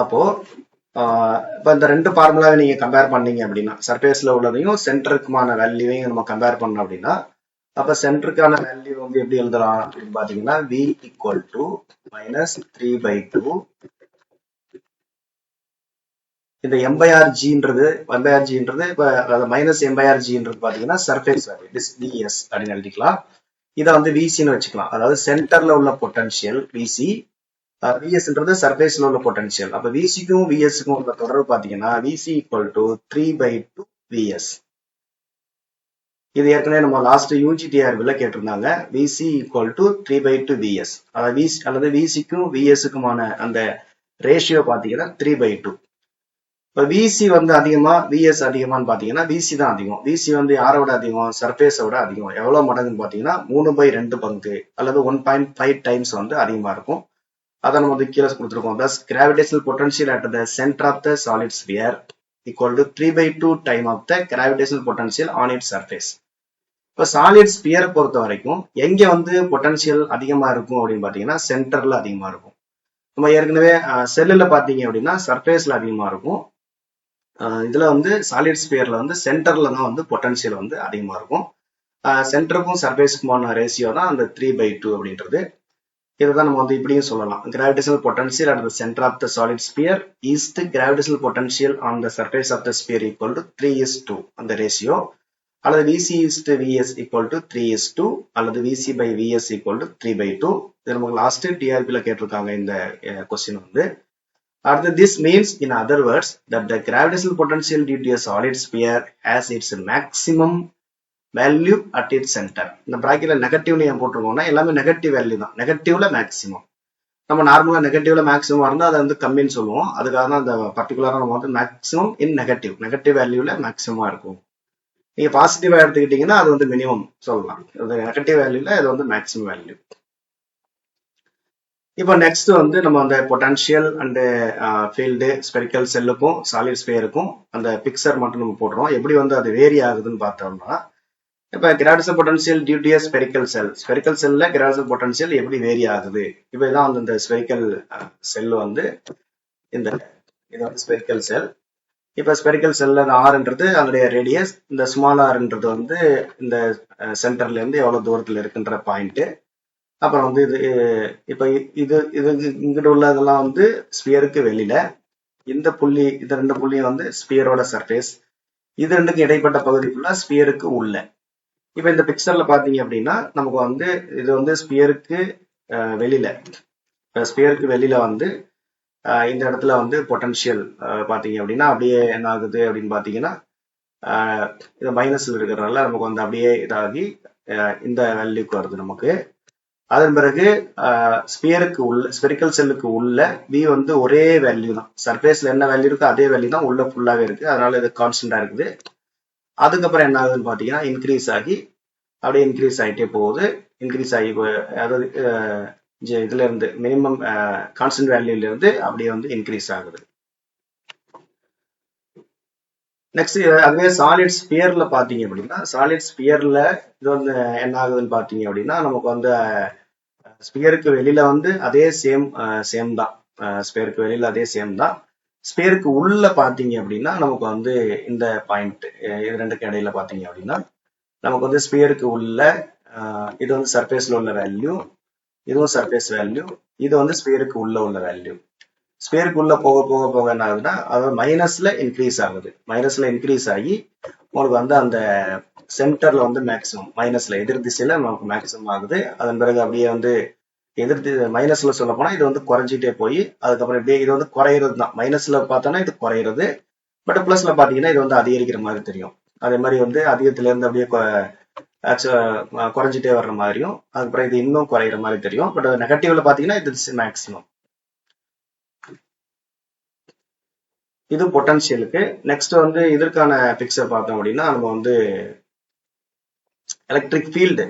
அப்போ இப்ப இந்த ரெண்டு ஃபார்முலாவை நீங்க கம்பேர் பண்ணீங்க அப்படின்னா சர்ஃபேஸ்ல உள்ளதையும் சென்டருக்குமான வேல்யூவையும் நம்ம கம்பேர் பண்ணோம் அப்படின்னா அப்ப சென்டருக்கான வேல்யூ வந்து எப்படி எழுதலாம் அப்படின்னு பாத்தீங்கன்னா v ஈக்குவல் டு -3/2 இந்த m/r(g)ன்றது இப்ப -m/r(g)ன்றது பாத்தீங்கன்னா சர்ஃபேஸ் வேல்யூ vs அப்படின்னு எழுதிக்கலாம். இதை வந்து vcன்னு வச்சுக்கலாம். அதாவது சென்டர்ல உள்ள பொட்டன்ஷியல் vc, vsன்றது சர்ஃபேஸ்ல உள்ள பொட்டன்ஷியல். அப்ப vcக்கும் vsக்கும் உள்ள தொடர்பு பாத்தீங்கன்னா vc ஈக்குவல் டு 3/2 vs. இது ஏற்கனவே நம்ம லாஸ்ட் யூஜிடிஆர்ல கேட்டிருந்தாங்க. vc equal to 3/2 vs. அதாவது அல்லது vcக்கும் vsக்குமான அந்த ரேஷியோ பாத்தீங்கன்னா 3/2. இப்ப vc வந்து அதிகமா vs அதிகமானு பாத்தீங்கன்னா vc தான் அதிகம். vc வந்து யாரோட அதிகம், சர்ஃபேஸோட அதிகம். எவ்வளவு மடங்குன்னு பாத்தீங்கன்னா 3/2 பங்கு அல்லது 1.5 டைம்ஸ் வந்து அதிகமா இருக்கும். அதை நம்ம வந்து கீழே கொடுத்துருக்கோம். thus gravitational potential at the center of the solid sphere equal to 3/2 time of the gravitational potential on its surface. இப்ப சாலிட் ஸ்பியர் பொறுத்த வரைக்கும் எங்க வந்து பொட்டன்ஷியல் அதிகமா இருக்கும் அப்படின்னு பாத்தீங்கன்னா சென்டர்ல அதிகமா இருக்கும். நம்ம ஏற்கனவே செல்லுல பாத்தீங்க அப்படின்னா சர்ஃபேஸ்ல அதிகமா இருக்கும். இதுல வந்து சாலிட் ஸ்பியர்ல வந்து சென்டர்ல தான் வந்து பொட்டன்ஷியல் வந்து அதிகமா இருக்கும். சென்டருக்கும் சர்ஃபேஸ்க்குமான ரேஷியோ தான் அந்த 3/2 அப்படின்றது. இதுதான் நம்ம வந்து இப்படியும் சொல்லலாம். Gravitational potential at the centre of the solid sphere is the gravitational potential on the surface of the sphere equal to 3:2 அந்த ரேஷியோ. அல்லது vc is to vs equal to 3:2 அல்லது vc by vs equal to 3/2. இது நமக்கு last டிஆர்பில கேட்டிருக்காங்க இந்த question வந்து. அடுத்து this means in other words that the gravitational potential due to a solid sphere has its maximum value at its center. இந்த பிராக்கெட்ல நெகட்டிவ்னு ஏன் போட்டிருக்கோம்னா எல்லாமே நெகட்டிவ் வேல்யூ தான். நெகட்டிவ்ல மேக்ஸிமம். நம்ம நார்மலா நெகட்டிவ்ல மேக்ஸிமம் இருந்தா அதை வந்து கம்மின்னு சொல்லுவோம். அதுக்காக தான் அந்த பர்டிகுலரா நம்ம வந்து மேக்ஸிமம் இன் நெகட்டிவ் வேல்யூல மேக்ஸிமமா இருக்கும். நீங்க பாசிட்டிவா எடுத்துக்கிட்டீங்கன்னா அது வந்து மினிமம் சொல்லலாம். நெகட்டிவ் வேல்யூல இது வந்து மேக்ஸிமம் வேல்யூ. இப்போ நெக்ஸ்ட் வந்து நம்ம அந்த பொட்டன்ஷியல் அண்ட் ஃபீல்டு ஸ்பெரிக்கல் செல்லுக்கும் சாலிட் ஸ்பியருக்கும் அந்த பிக்சர் மட்டும் நம்ம போடுறோம். எப்படி வந்து அது வேரி ஆகுதுன்னு பார்த்தோம்னா இப்போ gravitational potential due to spherical செல்ல கிராவிடேஷனல் பொட்டன்ஷியல் எப்படி வேரி ஆகுது. இப்போ இதான் வந்து இந்த ஸ்பெரிக்கல் செல் வந்து இது வந்து ஸ்பெரிக்கல் செல். இப்ப ஸ்பெரிக்கல் செல்ல ஆர்ன்றது அதனுடைய ரேடியஸ், இந்த ஸ்மால் ஆர்ன்றது வந்து இந்த சென்டர்ல இருந்து எவ்வளவு தூரத்துல இருக்குன்ற பாயிண்ட். அப்புறம் வந்து இது இப்ப இது இங்கிட்ட உள்ளதெல்லாம் வந்து ஸ்பியருக்கு வெளியில, இந்த புள்ளி இந்த ரெண்டு புள்ளியும் வந்து ஸ்பியரோட சர்ஃபேஸ், இது ரெண்டுக்கும் இடைப்பட்ட பகுதி ஃபுல்லா ஸ்பியருக்கு உள்ள. இப்ப இந்த பிக்சர்ல பாத்தீங்க அப்படின்னா நமக்கு வந்து இது வந்து ஸ்பியருக்கு வெளியில, ஸ்பியருக்கு வெளியில வந்து இந்த இடத்துல வந்து பொட்டன்ஷியல் பாத்தீங்க அப்படின்னா அப்படியே என்ன ஆகுது அப்படின்னு பாத்தீங்கன்னா இது மைனஸ்ல இருக்கிறதுனால நமக்கு வந்து அப்படியே இதாகி இந்த வேல்யூக்கு வருது நமக்கு. அதன் பிறகு ஸ்பியருக்கு உள்ள ஸ்பெரிக்கல் செல்லுக்கு உள்ள v வந்து ஒரே வேல்யூ தான். சர்ஃபேஸ்ல என்ன வேல்யூ இருக்கோ அதே வேல்யூ தான் உள்ள ஃபுல்லாவே இருக்கு. அதனால இது கான்ஸ்டன்டா இருக்குது. அதுக்கப்புறம் என்ன ஆகுதுன்னு பாத்தீங்கன்னா இன்க்ரீஸ் ஆகி அப்படியே இன்க்ரீஸ் ஆகிட்டே போகுது. இன்க்ரீஸ் ஆகி அதாவது இதுல இருந்து மினிமம் கான்ஸ்டன்ட் வேல்யூல இருந்து அப்படியே வந்து இன்க்ரீஸ் ஆகுது. நெக்ஸ்ட் அதுவே சாலிட் ஸ்பியர்ல பாத்தீங்க அப்படின்னா, சாலிட் ஸ்பியர்ல இது வந்து என்ன ஆகுதுன்னு பாத்தீங்க அப்படின்னா, நமக்கு வந்து ஸ்பியருக்கு வெளியில வந்து அதே சேம் தான். ஸ்பியருக்கு வெளியில அதே சேம் தான். ஸ்பியருக்கு உள்ள பாத்தீங்க அப்படின்னா நமக்கு வந்து இந்த பாயிண்ட் இது ரெண்டுக்கு இடையில பாத்தீங்க அப்படின்னா நமக்கு வந்து ஸ்பியருக்கு உள்ள இது வந்து சர்ஃபேஸ்ல உள்ள வேல்யூ, இதுவும் சர்ஃபேஸ் வேல்யூ, இது வந்து ஸ்பியருக்கு உள்ள வேல்யூ. ஸ்பியருக்கு உள்ள போக போக போக என்ன ஆகுதுன்னா அதாவது மைனஸ்ல இன்க்ரீஸ் ஆகுது. மைனஸ்ல இன்க்ரீஸ் ஆகி உங்களுக்கு வந்து அந்த சென்டர்ல வந்து மேக்சிமம் மைனஸ்ல எதிர் திசையில நமக்கு மேக்சிமம் ஆகுது. அதன் பிறகு அப்படியே வந்து மைனஸ்ல சொல்ல போனா இது வந்து குறைஞ்சிட்டே போய் அதுக்கப்புறம் இப்படியே இது வந்து குறையிறது தான். மைனஸ்ல பார்த்தோம்னா இது குறையிறது, பட் பிளஸ்ல பாத்தீங்கன்னா இது வந்து அதிகரிக்கிற மாதிரி தெரியும். அதே மாதிரி வந்து அதிகத்துல இருந்து அப்படியே குறைஞ்சிட்டே வர்ற மாதிரியும், அதுக்கப்புறம் இது இன்னும் குறையிற மாதிரி தெரியும். பட் நெகட்டிவ்ல பாத்தீங்கன்னா இது மேக்சிமம். இது பொட்டன்ஷியலுக்கு. நெக்ஸ்ட் வந்து இதற்கான பிக்சர் பார்த்தோம் அப்படின்னா நம்ம வந்து எலக்ட்ரிக் ஃபீல்டு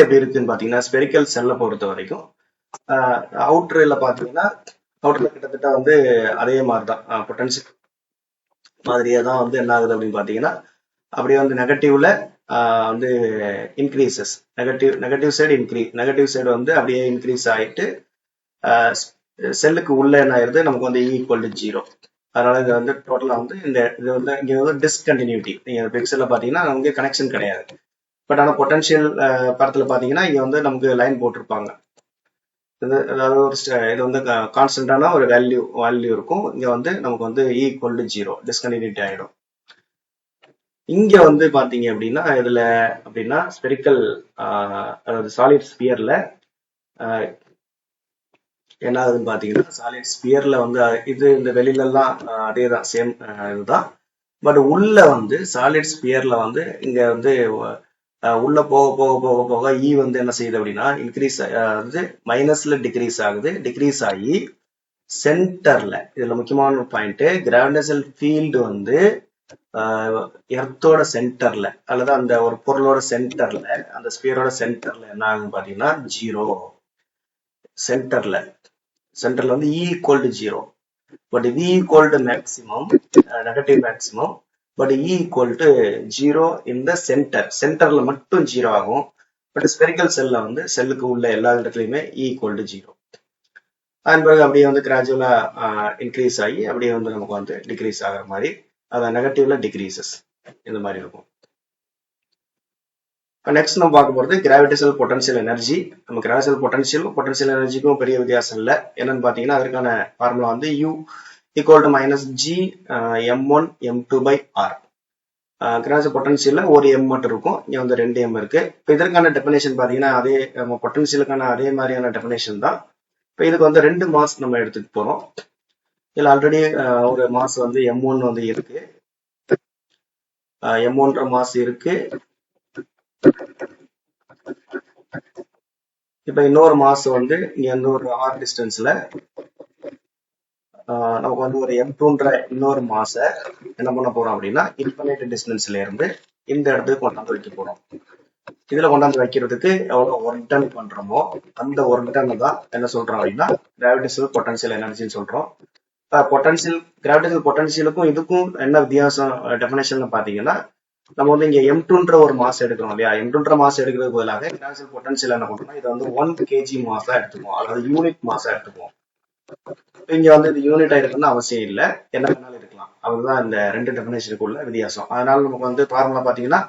எப்படி இருக்குன்னு பாத்தீங்கன்னா ஸ்பெரிக்கல் செல்லை பொறுத்த வரைக்கும் அவுட்டர்ல பாத்தீங்கன்னா அவுட்டர்ல கிட்டத்தட்ட வந்து அதே மாதிரிதான் பொட்டன்ஷியல் மாதிரியே தான் வந்து என்ன ஆகுது அப்படின்னு பாத்தீங்கன்னா அப்படியே வந்து நெகட்டிவ்ல வந்து இன்க்ரீசஸ், நெகட்டிவ் சைடு வந்து அப்படியே இன்க்ரீஸ் ஆயிட்டு செல்லுக்கு உள்ள என்ன ஆயிருது நமக்கு வந்து ஈக்குவல் டு 0. அதனால இது வந்து டோட்டலா வந்து இது வந்து இங்க வந்து டிஸ்கண்டினியூட்டி. நீங்க பிக்சர்ல பாத்தீங்கன்னா நமக்கு கனெக்ஷன் கிடையாது. பட் ஆனா பொட்டன்ஷியல் படத்துல பாத்தீங்கன்னா இங்க வந்து நமக்கு லைன் போட்டிருப்பாங்க. அதாவது ஒரு இது வந்து கான்ஸ்டன்டான ஒரு வேல்யூ இருக்கும். இங்க வந்து நமக்கு வந்து ஈக்குவல் டு 0 டிஸ்கண்டினியூட்டி ஆயிடும். இங்க வந்து பாத்தீங்க அப்படின்னா இதுல அப்படின்னா ஸ்பெரிக்கல் அதாவது சாலிட் ஸ்பியர்ல என்ன ஆகுதுன்னு பாத்தீங்கன்னா சாலிட் ஸ்பியர்ல வந்து இது இந்த வெளியில எல்லாம் அதேதான் சேம் இதுதான். பட் உள்ள வந்து சாலிட் ஸ்பியர்ல வந்து இங்க வந்து உள்ள போக போக போக போக இ வந்து என்ன செய்யுது அப்படின்னா இன்க்ரீஸ் வந்து மைனஸ்ல டிக்ரீஸ் ஆகி சென்டர்ல, இதுல முக்கியமான பாயிண்ட் கிராவிடேஷனல் ஃபீல்டு வந்து எர்த்தோட சென்டர்ல அல்லது அந்த ஒரு பொருளோட சென்டர்ல அந்த ஸ்பியரோட சென்டர்ல என்ன ஆகுதுன்னு பாத்தீங்கன்னா 0. சென்டர்ல வந்து E equal to 0. But V equal to maximum, negative maximum. But E equal to 0 in the center. சென்டர்ல மட்டும் 0 ஆகும். பட் ஸ்பெரிக்கல் செல்ல வந்து செல்லுக்கு உள்ள எல்லா இடத்துலயுமே E equal to 0. அதன் பிறகு அப்படியே வந்து கிராஜுவலா இன்க்ரீஸ் ஆகி அப்படியே வந்து நமக்கு வந்து டிக்ரீஸ் ஆகிற மாதிரி, அதான் நெகட்டிவ்ல டிக்ரீசஸ் இந்த மாதிரி இருக்கும். நெக்ஸ்ட் நம்ம பார்க்க போறது கிராவிடேஷனல் பொட்டன்ஷியல் எனர்ஜி. நம்ம கிராவிடேஷனல் பொட்டன்ஷியல் எனர்ஜிக்கும் பெரிய வித்தியாசம் இல்லை. என்னன்னு பாத்தீங்கன்னா அதற்கான ஃபார்முலா வந்து U equal to minus G M1 M2 by R. Gravitational பொட்டன்ஷியல்ல ஒரு M மட்டும் இருக்கும், இங்க வந்து 2 M இருக்கு. இப்போ இதற்கான டெபினேஷன் பாத்தீங்கன்னா அதே பொட்டன்ஷியலுக்கான அதே மாதிரியான டெபினேஷன் தான். இப்போ இதுக்கு வந்து 2 மாஸ் நம்ம எடுத்துட்டு போறோம். இதுல ஆல்ரெடி ஒரு மாஸ் வந்து M1 வந்து இருக்கு, M1 மாஸ் இருக்கு. இப்ப இன்னொரு மாஸ் வந்து இங்க வந்து ஒரு R டிஸ்டன்ஸ்ல நமக்கு வந்து ஒரு M2ன்ற இன்னொரு மாச என்ன பண்ண போறோம் அப்படின்னா இன்ஃபினிட் டிஸ்டன்ஸ்ல இருந்து இந்த இடத்துக்கு கொண்டாந்து வைக்க போறோம். இதுல கொண்டாந்து வைக்கிறதுக்கு எவ்வளவு ஒர்க் டன் பண்றோமோ அந்த ஒர்க் டன் தான் என்ன சொல்றோம் அப்படின்னா கிராவிடேஷனல் பொட்டன்ஷியல் எனர்ஜின்னு சொல்றோம். கிராவிடேஷனல் பொட்டன்ஷியலுக்கும் இதுக்கும் என்ன வித்தியாசம் டெஃபினேஷன் பாத்தீங்கன்னா, நம்ம வந்து இங்க M2ன்ற ஒரு மாஸ் எடுக்கிறோம் இல்லையா, M2ன்ற மாஸ் எடுக்கிறதுக்கு பதிலாக கிராவிடேஷனல் பொட்டன்ஷியல் என்ன பண்றோம்னா இதை வந்து 1 kg மாஸா எடுத்துக்குவோம், அதாவது யூனிட் மாஸா எடுத்துக்குவோம். இங்க வந்து இது யூனிட் ஆயிருக்குன்னு அவசியம் இல்லை, என்ன வேணாலும் இருக்கலாம். அதுதான் இந்த ரெண்டு டெஃபினேஷனுக்குள்ள வித்தியாசம். அதனால நமக்கு வந்து ஃபார்முலா பாத்தீங்கன்னா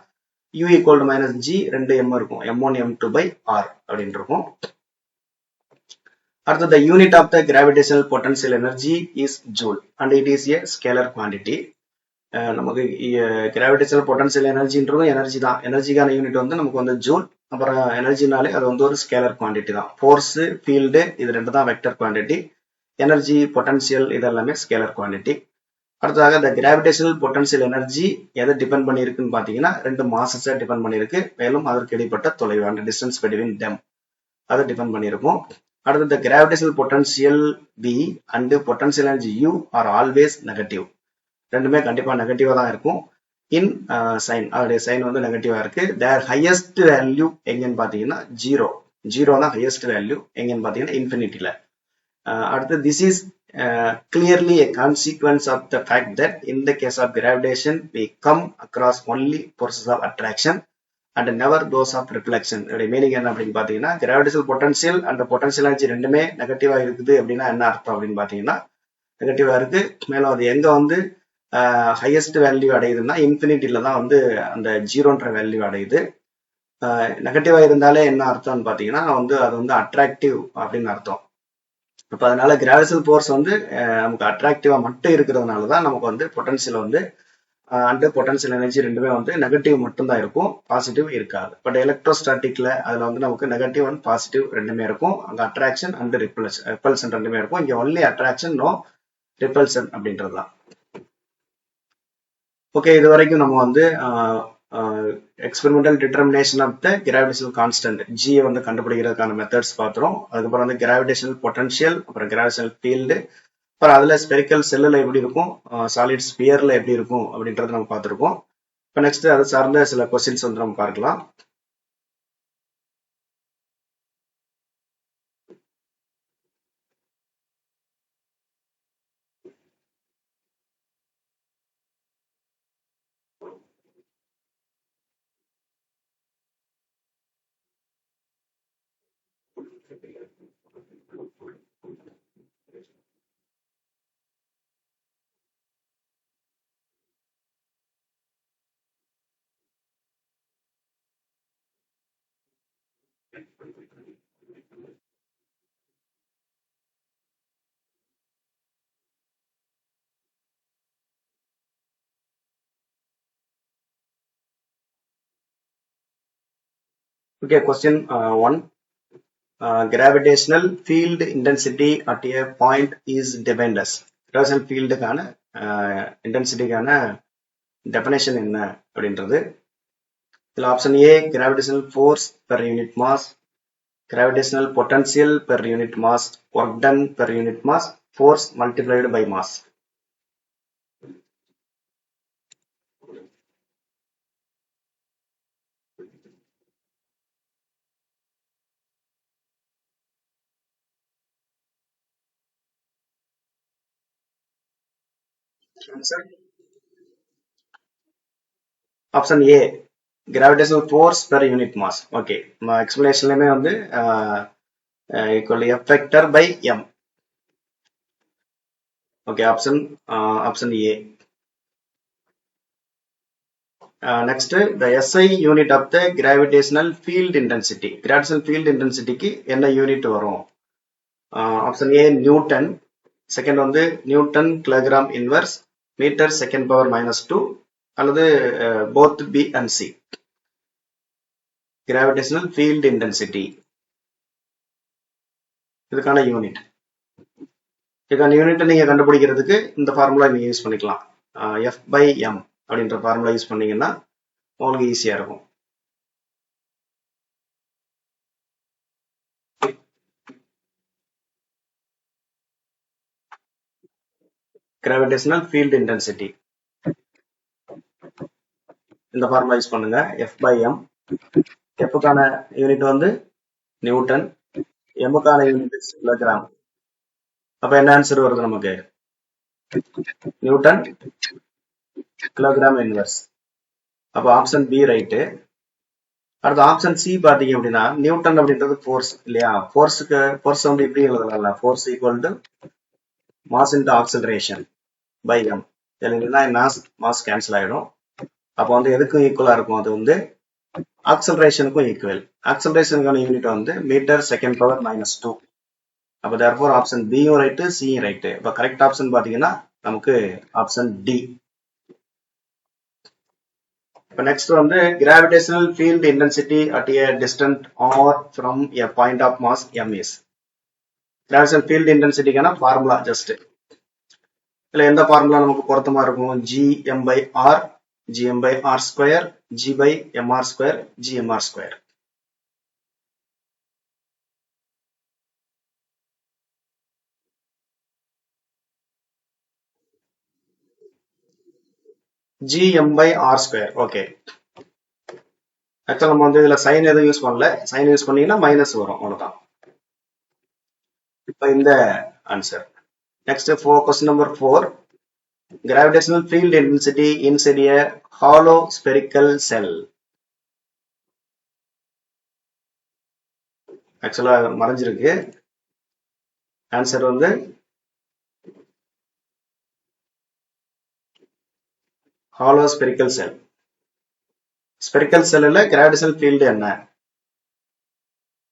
U equal to minus G 2 M இருக்கும், M1 M2 by R அப்படின்னு இருக்கும். அடுத்து the unit of the gravitational potential energy is joule and it is a scalar quantity. நமக்கு கிராவிடேஷனல் பொட்டன்ஷியல் எனர்ஜின்றதும் எனர்ஜி தான். எனர்ஜிக்கான யூனிட் வந்து நமக்கு வந்து ஜூல். அப்புறம் எனர்ஜினாலே அது வந்து ஒரு ஸ்கேலர் குவான்டிட்டி தான். ஃபோர்ஸ், ஃபீல்டு இது ரெண்டு தான் வெக்டர் குவான்டிட்டி. எனர்ஜி, பொட்டன்ஷியல் இது எல்லாமே ஸ்கேலர் குவான்டிட்டி. அடுத்ததாக இந்த கிராவிடேஷனல் பொட்டன்ஷியல் எனர்ஜி எதை டிபெண்ட் பண்ணியிருக்குன்னு பாத்தீங்கன்னா 2 மாசஸை டிபெண்ட் பண்ணியிருக்கு. மேலும் அதற்கு இடைப்பட்ட தொலைவு அந்த டிஸ்டன்ஸ் பிட்வீன் தெம் அதை டிபெண்ட் பண்ணியிருக்கும். அடுத்து இந்த gravitational potential B and potential energy U are always negative. ரெண்டுமே கண்டிப்பா நெகட்டிவா தான் இருக்கும். இன் சைன், அதோடைய சைன் வந்து நெகட்டிவா இருக்கு. தேர் ஹையஸ்ட் வேல்யூ எங்கன்னு பாத்தீங்கன்னா ஜீரோ. ஜீரோ தான் ஹையஸ்ட் வேல்யூ எங்கன்னு பாத்தீங்கன்னா இன்ஃபினிட்டில. அடுத்து this is clearly a consequence of the fact that in the case of gravitation we come across only forces of attraction and never those of reflection. இதோட meaning என்ன அப்படின்னு பாத்தீங்கன்னா, gravitational potential and potential energy ரெண்டுமே நெகட்டிவா இருக்குது அப்படின்னா என்ன அர்த்தம் அப்படின்னு பாத்தீங்கன்னா, நெகட்டிவா இருக்கு. மேலும் அது எங்க வந்து ஹையஸ்ட் வேல்யூ அடையுதுன்னா இன்ஃபினிட்டில தான் வந்து அந்த ஜீரோன்ற வேல்யூ அடையுது. நெகட்டிவா இருந்தாலே என்ன அர்த்தம்னு பாத்தீங்கன்னா வந்து அது வந்து அட்ராக்டிவ் அப்படின்னு அர்த்தம். அப்ப அதனால கிராவிடேஷனல் ஃபோர்ஸ் வந்து நமக்கு அட்ராக்டிவா மட்டும் இருக்கிறதுனால தான் நமக்கு வந்து பொட்டன்சியல் வந்து அண்ட் பொட்டன்சியல் எனர்ஜி ரெண்டுமே வந்து நெகட்டிவ் மட்டும் தான் இருக்கும், பாசிட்டிவ் இருக்காது. பட் எலக்ட்ரோஸ்டாட்டிக்ல அதுல வந்து நமக்கு நெகட்டிவ் அண்ட் பாசிட்டிவ் ரெண்டுமே இருக்கும். அங்க அட்ராக்ஷன் அண்ட் ரிப்பல்சன் ரெண்டுமே இருக்கும். இங்க ஒன்லி அட்ராக்ஷன், நோ ரிப்பல்சன் அப்படின்றதுதான். ஓகே, இது வரைக்கும் நம்ம வந்து experimental determination of the gravitational constant G வந்து கண்டுபிடிக்கிறதுக்கான மெத்தட்ஸ் பார்த்துறோம். அதுக்கப்புறம் வந்து கிராவிடேஷனல் பொட்டன்ஷியல், அப்புறம் கிராவிடேஷனல் ஃபீல்டு, அப்புறம் அதுல ஸ்பெரிக்கல் செல்லுல எப்படி இருக்கும், சாலிட் ஸ்பியர்ல எப்படி இருக்கும் அப்படின்றத நம்ம பார்த்துருக்கோம். இப்போ நெக்ஸ்ட் அது சார்ந்த சில கொஸ்டின்ஸ் வந்து நம்ம பார்க்கலாம். Okay, question 1. Gravitational field intensity at a point is defined as. Gravitational ஃபீல்டுக்கான இன்டென்சிட்டிக்கான டெஃபினேஷன் என்ன அப்படின்றது. இதில் option A gravitational force per unit mass, gravitational potential per unit mass, work done per unit mass, force multiplied by mass. Answer. Option A, gravitational force per unit mass. Okay, explanation வந்து equal to F vector by M. Okay, option A. Next, the SI unit of the gravitational field intensity. Gravitational field intensity க்கு என்ன unit வரும்? Option A Newton. Second வந்து Newton kilogram inverse, meter second power minus 2, அல்லது both B and C. Gravitational field intensity இதுக்கான unit. இதுக்கான unit நீங்க கண்டுபிடிக்கிறதுக்கு இந்த ஃபார்முலா நீங்க யூஸ் பண்ணிக்கலாம். F by M அப்படின்ற ஃபார்முலா யூஸ் பண்ணீங்கன்னா உங்களுக்கு ஈஸியா இருக்கும். கிராவிடேஷனல் ஃபீல்ட் இன்டென்சிட்டி இந்த ஃபார்முலா யூஸ் பண்ணுங்க. F by M. Fக்கான யூனிட் வந்து நியூட்டன், Mக்கான யூனிட் கிலோகிராம். அப்ப என்ன ஆன்சர் வருது நமக்கு? Newton kilogram inverse. அப்ப ஆப்ஷன் பி ரைட்டு. அடுத்த ஆப்ஷன் சி பாத்தீங்க அப்படின்னா நியூட்டன் அப்படின்றது ஃபோர்ஸ் இல்லையா? ஃபோர்ஸ் வந்து இப்படி எழுதலாம்ல, force equal to mass into acceleration by M. இல்லைன்னா மாஸ் கேன்சல் ஆயிடும். அப்போ வந்து எதுக்கும் ஈக்குவலா இருக்கும், அது வந்து ஆக்சலரேஷனுக்கும் ஈக்குவல். ஆக்சலரேஷனுக்கான யூனிட் வந்து மீட்டர் செகண்ட் பவர் மைனஸ் 2. அப்போ தேர்ஃபோர் ஆப்ஷன் பியும் ரைட்டு, சியும் ரைட்டு. இப்போ கரெக்ட் ஆப்ஷன் பாத்தீங்கன்னா நமக்கு ஆப்ஷன் டி. இப்போ நெக்ஸ்ட் வந்து gravitational field intensity at a distant R from a point of mass M is. Gravitational field இன்டென்சிட்டிக்கான ஃபார்முலா ஜஸ்ட் இதுல எந்த ஃபார்முலா நமக்கு பொருத்தமா இருக்கும்? gm by r, gm by r square, g by mr square, gmr square. gm by r square. Okay, ஆக்சுவலா நம்ம வந்து இதுல சைன் எதுவும் யூஸ் பண்ணல. சைன் யூஸ் பண்ணீங்கன்னா மைனஸ் வரும், அவ்வளவுதான். இப்போ இந்த answer. Next question number 4. Gravitational field intensity inside a hollow spherical cell. ஆக்சுவலா மறைஞ்சிருக்கு. ஆன்சர் வந்து hollow spherical cell. spherical cell ல gravitational field என்ன?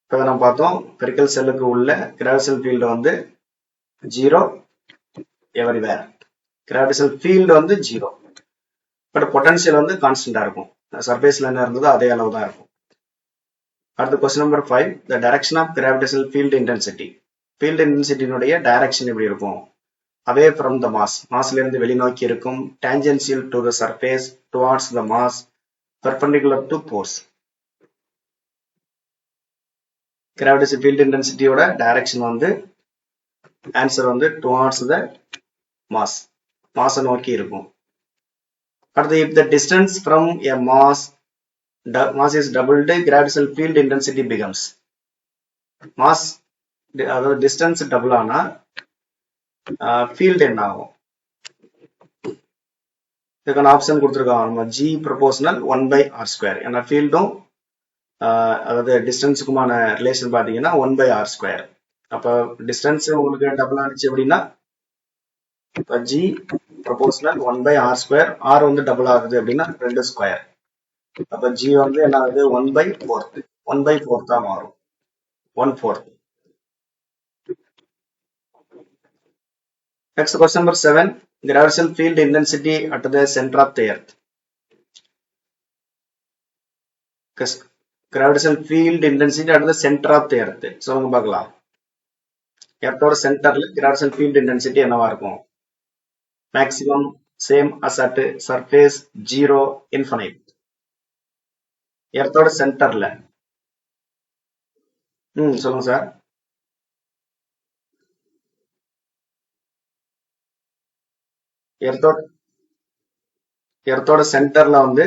இப்போ நம்ம பார்த்தோம், spherical cellக்கு உள்ள gravitational field வந்து 0 everywhere. gravitational field வந்து 0. பட் பொட்டன்ஷியல் வந்து கான்ஸ்டன்டா இருக்கும். சர்ஃபேஸ்ல என்ன இருந்ததோ அதே அளவு தான் இருக்கும். அடுத்த question number 5. The direction of gravitational field intensity. field intensity னுடைய டைரக்ஷன் எப்படி இருக்கும்? away from the mass. மாஸ்ல இருந்து வெளிநோக்கி இருக்கும். tangential to the surface, towards the mass, perpendicular to force. gravitational field intensity யோட டைரக்ஷன் வந்து ஆன்சர் வந்து towards the mass. மாஸ் நோக்கி இருக்கும். அடுத்து, if the distance from a mass is doubled, gravitational field intensity becomes. mass அதாவது distance double ஆனா field என்ன ஆகும்? இதுக்கான ஆப்ஷன் கொடுத்துருக்காங்க. நம்ம g proportional 1 by r square. ஏன்னா ஃபீல்டும் அதாவது டிஸ்டன்ஸுக்குமான ரிலேஷன் பார்த்தீங்கன்னா 1 by r square. அப்போ டிஸ்டன்ஸ் உங்களுக்கு டபுள் ஆனிச்சு அப்படின்னா இப்போ g proportional 1 by r square. r வந்து டபுள் ஆகுது அப்படின்னா 2 ஸ்கொயர். அப்ப g வந்து என்ன ஆகுது? 1 by 4th. 1 by 4th தான் மாறும். 1/4. Next question number 7. Gravitational field intensity at the center of the earth. Gravitational field intensity at the center of the earth. சொல்லுங்க பார்க்கலாம். எர்த்தோட சென்டர்ல gravitational field intensity என்னவா இருக்கும்? Maximum, same as at surface, 0, infinite. எர்த்தோட சென்டர்ல. சொல்லுங்க sir. எர்த்தோட சென்டர்ல வந்து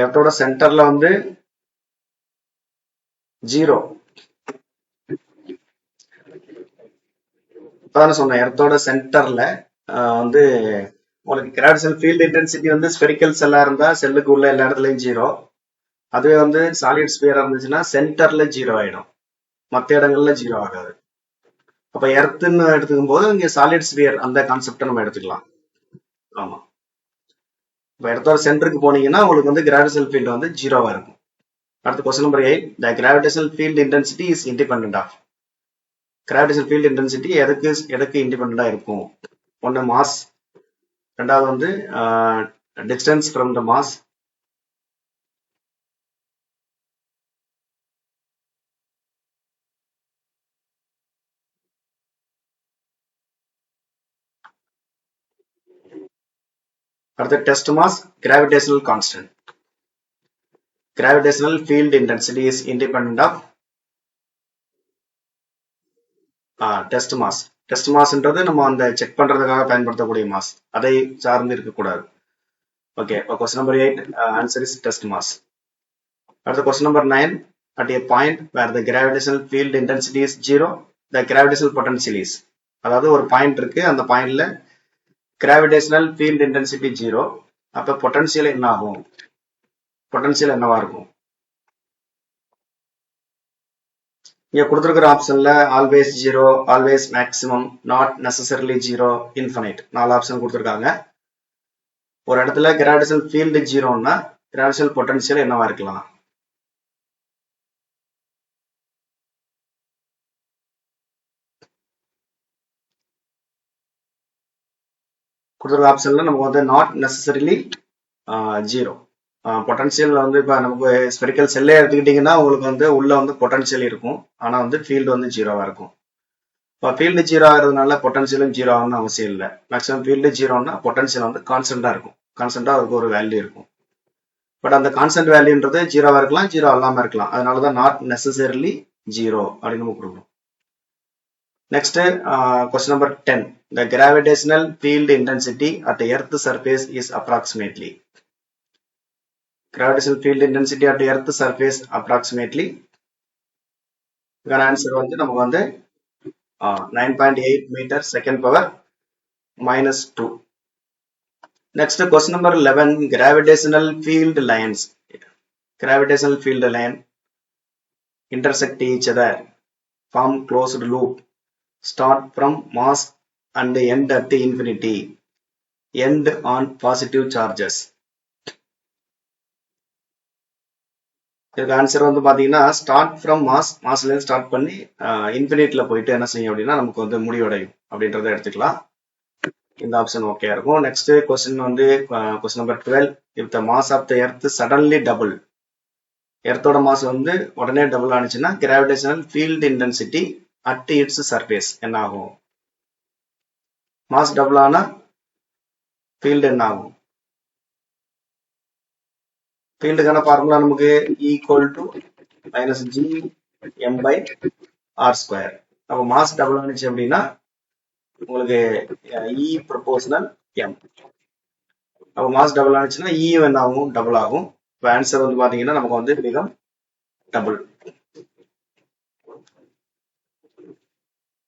எர்த்தோட சென்டர்ல வந்து 0. இப்பதானே சொன்னேன், எர்த்தோட சென்டர்ல வந்து உங்களுக்கு கிராவிடேஷனல் ஃபீல்ட் இன்டென்சிட்டி வந்து ஸ்பெரிக்கல் செல்லா இருந்தா செல்லுக்கு உள்ள எல்லா இடத்துலயும் 0. அதுவே வந்து சாலிட் ஸ்பியரா இருந்துச்சுன்னா சென்டர்ல 0 ஆயிடும், மற்ற இடங்கள்ல 0 ஆகாது. அப்ப எர்த்துன்னு எடுத்துக்கும் போது இங்க சாலிட் ஸ்பியர் அந்த கான்செப்டை நம்ம எடுத்துக்கலாம். ஆமா, இப்ப எர்த்தோட சென்டருக்கு போனீங்கன்னா உங்களுக்கு வந்து கிராவிடேஷனல் ஃபீல்டு வந்து 0வா இருக்கும். அடுத்த question number 8. The gravitational field intensity is independent of. gravitational field intensity எதுக்கு இண்டிபெண்டா இருக்கும்? ஒன்னு மாஸ், ரெண்டாவது வந்து distance from the mass, அடுத்த test mass, gravitational constant. gravitational field intensity is independent of test mass. Test மாஸ்ன்றது நம்ம அந்த செக் பண்றதுக்காக பயன்படுத்தக்கூடிய மாஸ், அதை சார்ந்து இருக்கக்கூடாது. Okay, question number 8 answer is test mass. அடுத்த question number 9. At a point where the gravitational field intensity is 0, the gravitational potential is. அதாவது ஒரு பாயிண்ட் இருக்கு, அந்த பாயிண்ட்ல கிராவிடேஷனல் ஃபீல்ட் இன்டென்சிட்டி 0. அப்ப பொட்டன்ஷியல் என்ன ஆகும்? பொட்டன்ஷியல் என்னவா இருக்கும்? இங்க கொடுத்திருக்கிற ஆப்ஷன்ல always 0, always maximum, not necessarily 0, infinite 4 option கொடுத்திருக்காங்க. ஒரு இடத்துல கிராவிடேஷனல் ஃபீல்டு 0ன்னா கிராவிடேஷனல் பொட்டன்ஷியல் என்னவா இருக்கலாம்? கொடுத்துருக்க ஆப்ஷன்ல நமக்கு வந்து நாட் நெசசரிலி 0. பொட்டன்ஷியல் வந்து இப்ப நமக்கு ஸ்பெரிக்கல் செல்லே எடுத்துக்கிட்டீங்கன்னா உங்களுக்கு வந்து உள்ள வந்து பொட்டன்ஷியல் இருக்கும், ஆனா வந்து ஃபீல்டு வந்து 0வா இருக்கும். இப்போ ஃபீல்டு 0 ஆகிறதுனால பொட்டன்ஷியலும் 0 ஆகணும்னு அவசியம் இல்லை. மேக்ஸிமம் ஃபீல்டு 0ன்னா பொட்டன்ஷியல் வந்து கான்ஸ்டன்டா இருக்கும். கான்ஸ்டன்டா அதுக்கு ஒரு வேல்யூ இருக்கும். பட் அந்த கான்ஸ்டன்ட் வேல்யூன்றது ஜீரோவா இருக்கலாம், ஜீரோ இல்லாம இருக்கலாம். அதனாலதான் நாட் நெசசரிலி ஜீரோ அப்படின்னு நம்ம கொடுக்கணும். Next question number 10. The gravitational field intensity at the Earth surface is approximately. Gravitational field intensity at the Earth surface approximately. இதுக்கான ஆன்சர் வந்து நமக்கு வந்து 9.8 meters second power minus 2. Next question number 11. Gravitational field lines. Gravitational field line intersect each other, form closed loop, start from mass and end at infinity, end on positive charges. இதுக்கு answer வந்து பாத்தீங்கன்னா start from மாஸ்ல இருந்து start பண்ணி இன்ஃபினிட்ல போயிட்டு என்ன செய்யும் அப்படின்னா நமக்கு வந்து முடிவடையும் அப்படின்றத எடுத்துக்கலாம். இந்த ஆப்ஷன் ஓகே இருக்கும். நெக்ஸ்ட் கொஸ்டின் வந்து question number 12. If the mass of the earth suddenly double, எர்த்தோட மாஸ் வந்து உடனே டபுள் ஆனிச்சுன்னா gravitational field intensity at its surface என்ன ஆகும்? மாஸ் டபுள் ஆனா ஃபீல்டு என்ன ஆகும்? ஃபீல்டுக்கான ஃபார்முலா நமக்கு equal to minus G M by R square. அப்போ மாஸ் டபுள் ஆனிச்சு அப்படின்னா உங்களுக்கு இ ப்ரொபோர்ஷனல் எம். அப்போ மாஸ் டபுள் ஆனிச்சுன்னா இ என்ன ஆகும்? டபுள் ஆகும். இப்போ ஆன்சர் வந்து பாத்தீங்கன்னா நமக்கு வந்து become double.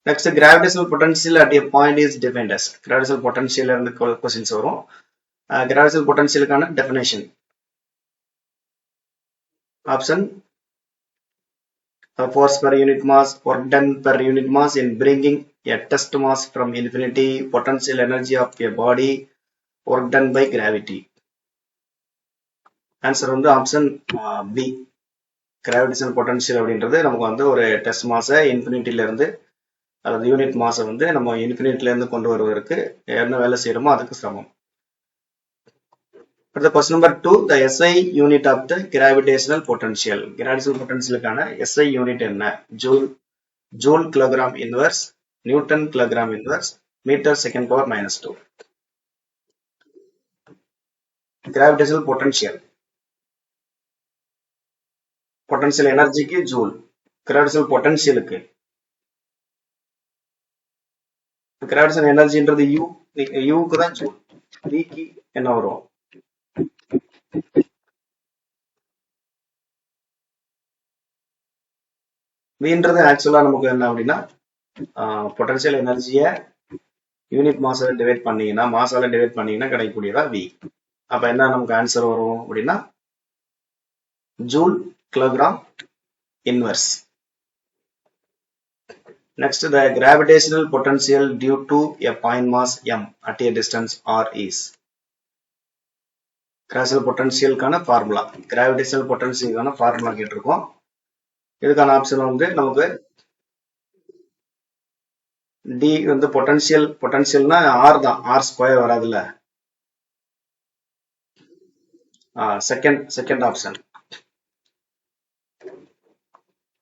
Next, gravitational potential at a point is defined as. Gravitational potential இருந்து questions வரும். Gravitational potentialக்கான definition. Option: force per unit mass, work done per unit mass in bringing a test mass from infinity, potential energy of a body, work done by gravity. Answer வந்து option B. Gravitational potential அப்படின்றது நமக்கு வந்து ஒரு test மாஸை இன்ஃபினிட்டில இருந்து அல்லது unit மாஸை வந்து நம்ம இன்ஃபினிட்ல இருந்து கொண்டு வருவதற்கு என்ன வேலை செய்யறோமோ அதுக்கு சமம். அடுத்த question number 2. The SI unit of the gravitational potential. Gravitational potentialக்கான SI unit என்ன? Joule kilogram inverse, Newton kilogram inverse, metre second power minus 2. Gravitational potential. Potential எனர்ஜிக்கு joule, gravitational பொட்டன்ஷியலுக்கு gravitational எனர்ஜின்றது யூக்கு தான் ஜூல், விக்கு என்ன வரும்? வின்றது ஆக்சுவலா நமக்கு என்ன அப்படின்னா பொட்டன்ஷியல் எனர்ஜியை யூனிட் மாஸால டிவைட் பண்ணீங்கன்னா கிடைக்கக்கூடியதா வி. அப்ப என்ன நமக்கு ஆன்சர் வரும் அப்படின்னா joule kilogram inverse. Next, the gravitational potential due to a point mass m at a distance r is. Gravitational potential கான ஃபார்முலா, gravitational potential கான ஃபார்முலா கேட்டிருக்கோம். இதுக்கான ஆப்ஷன் வந்து நமக்கு டி வந்து பொட்டன்ஷியல்னா ஆர் தான், ஆர் ஸ்கொயர் வராதுல்ல. Second option.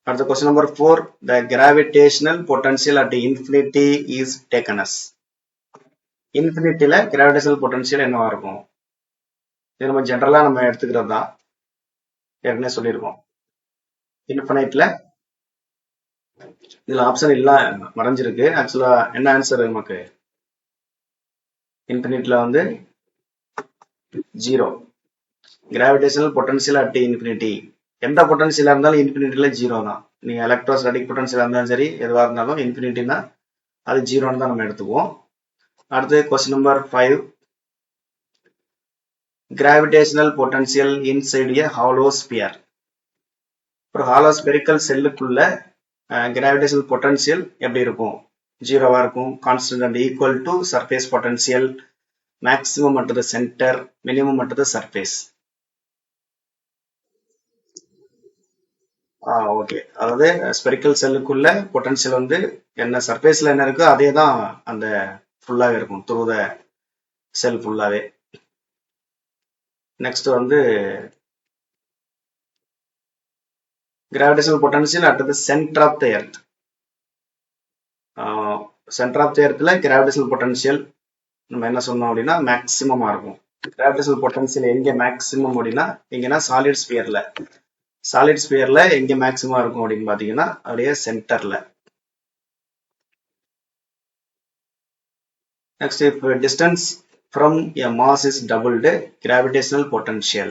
அடுத்த question number 4. The gravitational potential at infinity is taken as. இன்ஃபினிட்டில கிராவிடேஷனல் பொட்டன்ஷியல் என்னவா இருக்கும்? இது நம்ம ஜெனரலா நம்ம எடுத்துக்கிறது தான், ஏற்கனவே சொல்லியிருக்கோம். இன்ஃபினைட்ல இதுல ஆப்ஷன் இல்ல மறைஞ்சிருக்கு. ஆக்சுவலா என்ன ஆன்சர் நமக்கு? இன்ஃபினிட்ல வந்து zero. Gravitational potential at infinity, எந்த பொட்டன்ஷியலா இருந்தாலும் இன்ஃபினிட்டில ஜீரோ தான். நீங்க எலக்ட்ரோஸ்டாட்டிக் பொட்டன்ஷியலா இருந்தாலும் சரி, எதுவா இருந்தாலும் இன்ஃபினிட்டினா அது ஜீரோன்னு தான் நம்ம எடுத்துக்குவோம். அடுத்து question number 5. Gravitational potential inside a hollow sphere. ஒரு ஹாலோ ஸ்பெரிக்கல் செல்லுக்குள்ள கிராவிடேஷனல் பொட்டன்ஷியல் எப்படி இருக்கும்? ஜீரோவா இருக்கும். Constant and equal to surface potential, maximum at the centre, minimum at the surface. Okay, அதாவது ஸ்பெரிக்கல் செல்லுக்குள்ள பொட்டன்ஷியல் வந்து என்ன சர்ஃபேஸ்ல என்ன இருக்கோ அதே தான் அந்த ஃபுல்லாவே இருக்கும், த்ரூ த செல் ஃபுல்லாவே. நெக்ஸ்ட் வந்து gravitational potential at the centre of the earth. Centre of the எர்த்ல கிராவிடேஷனல் பொட்டன்ஷியல் நம்ம என்ன சொன்னோம் அப்படின்னா மேக்சிமமா இருக்கும். கிராவிடேஷனல் பொட்டன்ஷியல் எங்க மேக்ஸிமம் அப்படின்னா எங்கன்னா சாலிட் ஸ்பியர்ல எங்க மேக்ஸிமம் இருக்கும் அப்படின்னு பாத்தீங்கன்னா அப்படியே சென்டர்ல. Next, if distance from a mass is doubled, gravitational potential.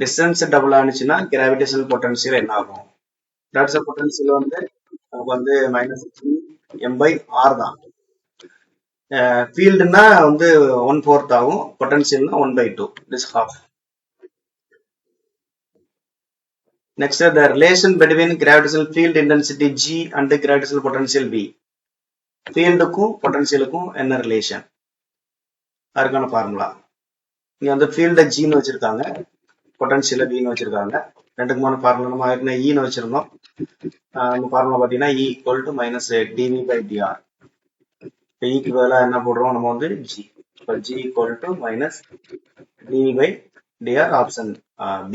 Distance double ஆனிச்சுன்னா gravitational potential என்ன ஆகும்? Gravitational potential வந்து நமக்கு வந்து minus m by r தான். Fieldனா வந்து 1/4 ஆகும், potentialனா 1/2. This half. Next, the relation between gravitational field intensity G and gravitational potential V. ஃபீல்டுக்கும் பொட்டன்சியலுக்கும் என்ன relation, அதுக்கான ஃபார்முலா. இங்க வந்து ஃபீல்ட ஜின்னு வச்சிருக்காங்க, பொட்டன்சியல வின்னு வச்சிருக்காங்க. ரெண்டுக்குமான ஃபார்முலா நம்ம ஏற்கனவே ஈன்னு வச்சிருந்தோம். இந்த ஃபார்முலா பார்த்தீங்கன்னா E equal to minus d v by d r. இப்போ ஈக்கு பதிலாக என்ன போடுறோம் நம்ம வந்து ஜி. இப்போ G equal to minus d v by d r, option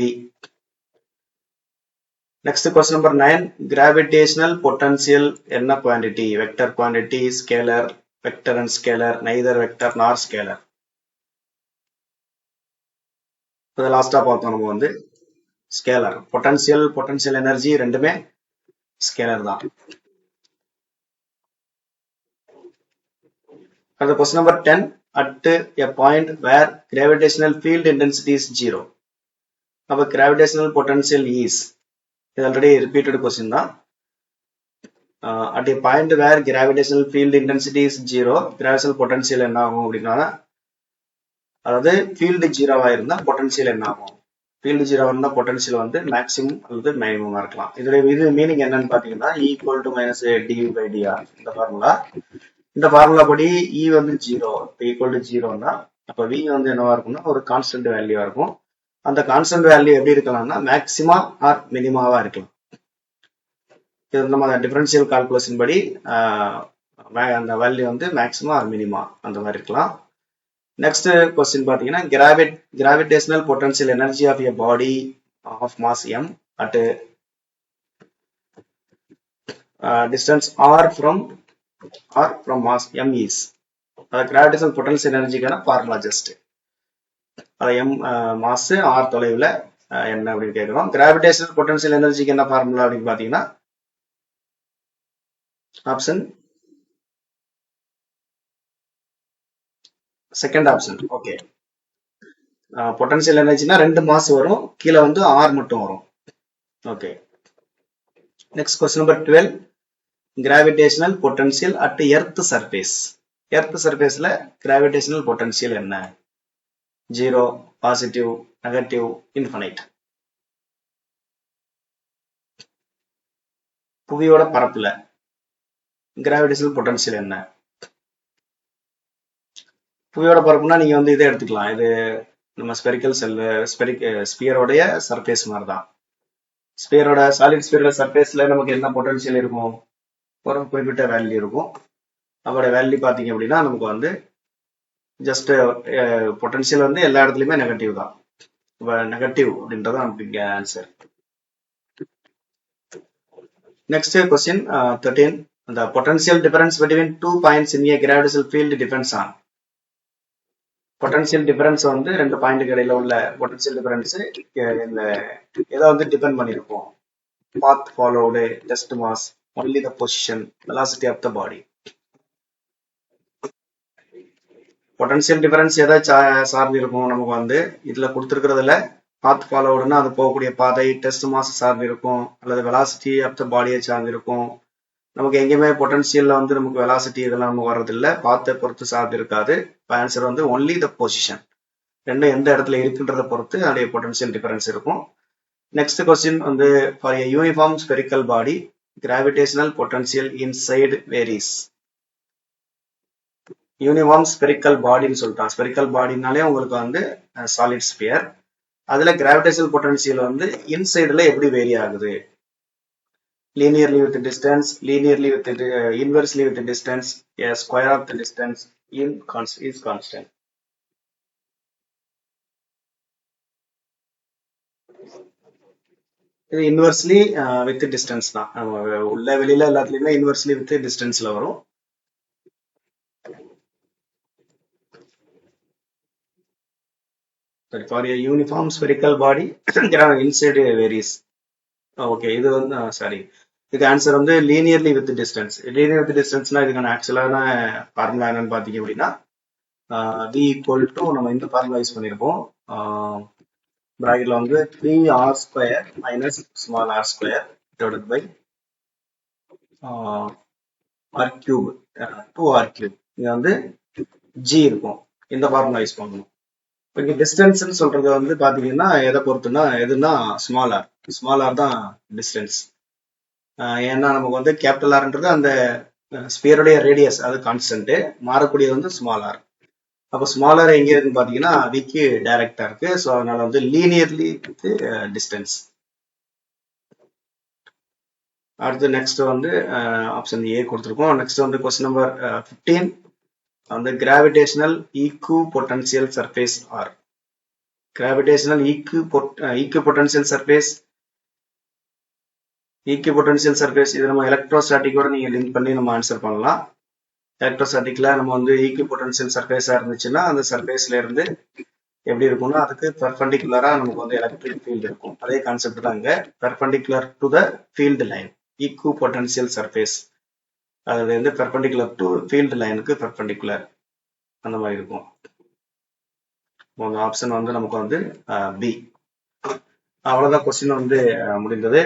B. Next, question number 9. Gravitational potential என்ன quantity? Vector quantity, scalar, vector and scalar, neither vector nor scalar. இப்போ லாஸ்டா பார்த்தோம் நம்ம வந்து scalar. Potential energy ரெண்டுமே scalar தான். அடுத்த question number 10. At a point where gravitational field intensity is 0. அப்போ gravitational potential is, இது ஆல்ரெடி ரிப்பீட்டட் கொஸ்டின் தான். At a point where gravitational field intensity is 0, gravitational potential என்ன ஆகும் அப்படின்னா, அதாவது ஃபீல்டு ஜீரோவா இருந்தா பொட்டன்சியல் என்ன ஆகும்? ஃபீல்டு ஜீரோவா இருந்தா பொட்டன்சியல் வந்து மேக்ஸிமம் அல்லது மினிமமா இருக்கலாம். இதோட மீனிங் என்னன்னு பாத்தீங்கன்னா equal to minus d v by d r. இந்த ஃபார்முலா படி இ வந்து ஜீரோ, ஈக்குவல் டு ஜீரோன்னா அப்ப வி வந்து என்னவா இருக்கும்னா ஒரு கான்ஸ்டன்ட் வேல்யூவா இருக்கும். அந்த கான்ஸ்டன்ட் வேல்யூ எப்படி இருக்கலாம்னா மேக்சிமா ஆர் மினிமாவா இருக்கலாம். இது நம்ம டிஃபரன்ஷியல் கால்குலேஷன் படி அந்த வேல்யூ வந்து மேக்ஸிமம் ஆர் மினிமா அந்த மாதிரி இருக்கலாம். நெக்ஸ்ட் கொஸ்டின் பாத்தீங்கன்னா gravitational potential energy of a body of mass M at distance R from mass M is. Gravitational potential எனர்ஜிக்கான ஃபார்முலா ஜஸ்ட் அது எம் மாஸ் ஆர் தொலைவில் என்ன அப்படின்னு கேட்கிறோம். கிராவிடேஷனல் பொட்டன்ஷியல் எனர்ஜிக்கு என்ன ஃபார்முலா அப்படின்னு பாத்தீங்கன்னா option second option. Okay, potential எனர்ஜினா 2 மாஸ் வரும், கீழே வந்து ஆர் மட்டும் வரும். Okay, next question number 12. Gravitational potential at earth surface. Earth சர்ஃபேஸ்ல கிராவிடேஷனல் பொட்டன்ஷியல் என்ன? 0, பாசிட்டிவ், நெகட்டிவ், இன்ஃபினைட். புவியோட பரப்புல கிராவிடேஷனல் பொட்டன்ஷியல் என்ன? புவியோட பரப்புனா நீங்க வந்து இதை எடுத்துக்கலாம், இது நம்ம ஸ்பெரிக்கல் ஸ்பியரோடைய சர்ஃபேஸ் மாதிரி தான். ஸ்பியரோட சாலிட் ஸ்பியரோட சர்ஃபேஸ்ல நமக்கு என்ன பொட்டன்ஷியல் இருக்கும்? ஒரு குறிப்பிட்ட வேல்யூ இருக்கும். அதோட வேல்யூ பாத்தீங்க அப்படின்னா நமக்கு வந்து ஜஸ்ட் பொட்டன்ஷியல் வந்து எல்லா இடத்துலயுமே நெகட்டிவ் தான். நெகட்டிவ் அப்படின்றது நமக்கு இங்க answer. Next question 13. The potential difference between 2 points in a gravitational field depends on. Potential difference வந்து 2 பாயிண்ட்டுக்கு இடையில உள்ள பொட்டன்ஷியல் டிஃபரன்ஸ் இந்த எதை வந்து டிபெண்ட் பண்ணிருக்கும்? Path followed, test mass, only the position, velocity of the body. Potential difference எதை சார்ந்து இருக்கும்? நமக்கு வந்து இதுல கொடுத்துருக்கிறதுல பாத் ஃபாலோடுன்னா அது போகக்கூடிய பாதை, டெஸ்ட் மாஸ் சார்ந்து இருக்கும், அல்லது வெலாசிட்டி ஆஃப் த பாடியை சார்ந்து இருக்கும். நமக்கு எங்கேயுமே பொட்டன்ஷியல்ல வந்து நமக்கு வெலாசிட்டி இதெல்லாம் நமக்கு வர்றதில்லை, பாத்தை பொறுத்து சார்ந்து இருக்காது. ஆன்சர் வந்து ஒன்லி த பொசிஷன். ரெண்டும் எந்த இடத்துல இருக்குன்றத பொறுத்து அதோடைய பொட்டன்ஷியல் டிஃபரன்ஸ் இருக்கும். நெக்ஸ்ட் கொஸ்டின் வந்து for a uniform spherical body gravitational potential inside varies. Uniform spherical பாடின்னு சொல்லிட்டான். ஸ்பெரிக்கல் பாடினாலே உங்களுக்கு வந்து சாலிட் ஸ்பியர். அதுல கிராவிடேஷனல் பொட்டன்ஷியல் வந்து இன்சைடுல எப்படி வேரி ஆகுது? Linearly with the distance, linearly with the inversely with the distance, a square of the distance is constant. இது இன்வெர்ஸ்லி வித் டிஸ்டன்ஸ் தான். உள்ள வெளியில எல்லாத்துலயுமே இன்வெர்ஸ்லி வித் டிஸ்டன்ஸ்ல வரும். sorry, for a uniform spherical body inside varies. Okay, இது வந்து sorry, இதுக்கு ஆன்சர் வந்து linearly with distance. Linear with டிஸ்டன்ஸ்னா இதுக்கான ஆக்சுவலான ஃபார்முலா என்னன்னு பார்த்தீங்க அப்படின்னா v ஈக்குவல் டு நம்ம இந்த ஃபார்முலா யூஸ் பண்ணியிருப்போம். ப்ராக்கெட்ல வந்து 3r² minus small r square divided by r cube 2r3. இங்க வந்து g இருக்கும். இந்த ஃபார்முலா யூஸ் பண்ணணும். இங்க டிஸ்டன்ஸ்னு சொல்றது வந்து பாத்தீங்கன்னா எதை பொறுத்துனா எதுனா ஸ்மால் ஆர் தான் டிஸ்டன்ஸ். ஏன்னா நமக்கு வந்து கேபிட்டல் ஆர்ன்றது அந்த ஸ்பியருடைய ரேடியஸ், அது கான்ஸ்டன்ட். மாறக்கூடியது வந்து ஸ்மால் ஆர். அப்போ ஸ்மால் ஆர் எங்க இருக்குன்னு பாத்தீங்கன்னா விக்கு டைரக்டா இருக்கு. ஸோ அதனால வந்து லீனியர்லி வித் டிஸ்டன்ஸ். அடுத்து நெக்ஸ்ட் வந்து ஆப்ஷன் ஏ கொடுத்துருக்கோம். நெக்ஸ்ட் வந்து கொஸ்டின் நம்பர் 15 வந்து gravitational equipotential surface are. Gravitational equipotential surface இது நம்ம எலக்ட்ரோஸ்டாட்டிக்கோட நீங்க லிங்க் பண்ணி நம்ம ஆன்சர் பண்ணலாம். எலக்ட்ரோஸ்டாட்டிக்ல நம்ம வந்து ஈக்கு பொட்டன்சியல் சர்ஃபேஸா இருந்துச்சுன்னா அந்த சர்ஃபேஸ்ல இருந்து எப்படி இருக்கும்னா அதுக்கு பெர்பெண்டிகுலரா நமக்கு வந்து எலக்ட்ரிக் ஃபீல்டு இருக்கும். அதே கான்செப்ட் தான் இங்க, perpendicular to the field line equipotential surface. அது வந்து பெர்பெண்டிகுலர் டு ஃபீல்டு லைனுக்கு பெர்பெண்டிகுலர் அந்த மாதிரி இருக்கும். ஆப்ஷன் வந்து நமக்கு வந்து பி. அவ்வளவுதான், கொஸ்டின் வந்து முடிந்தது.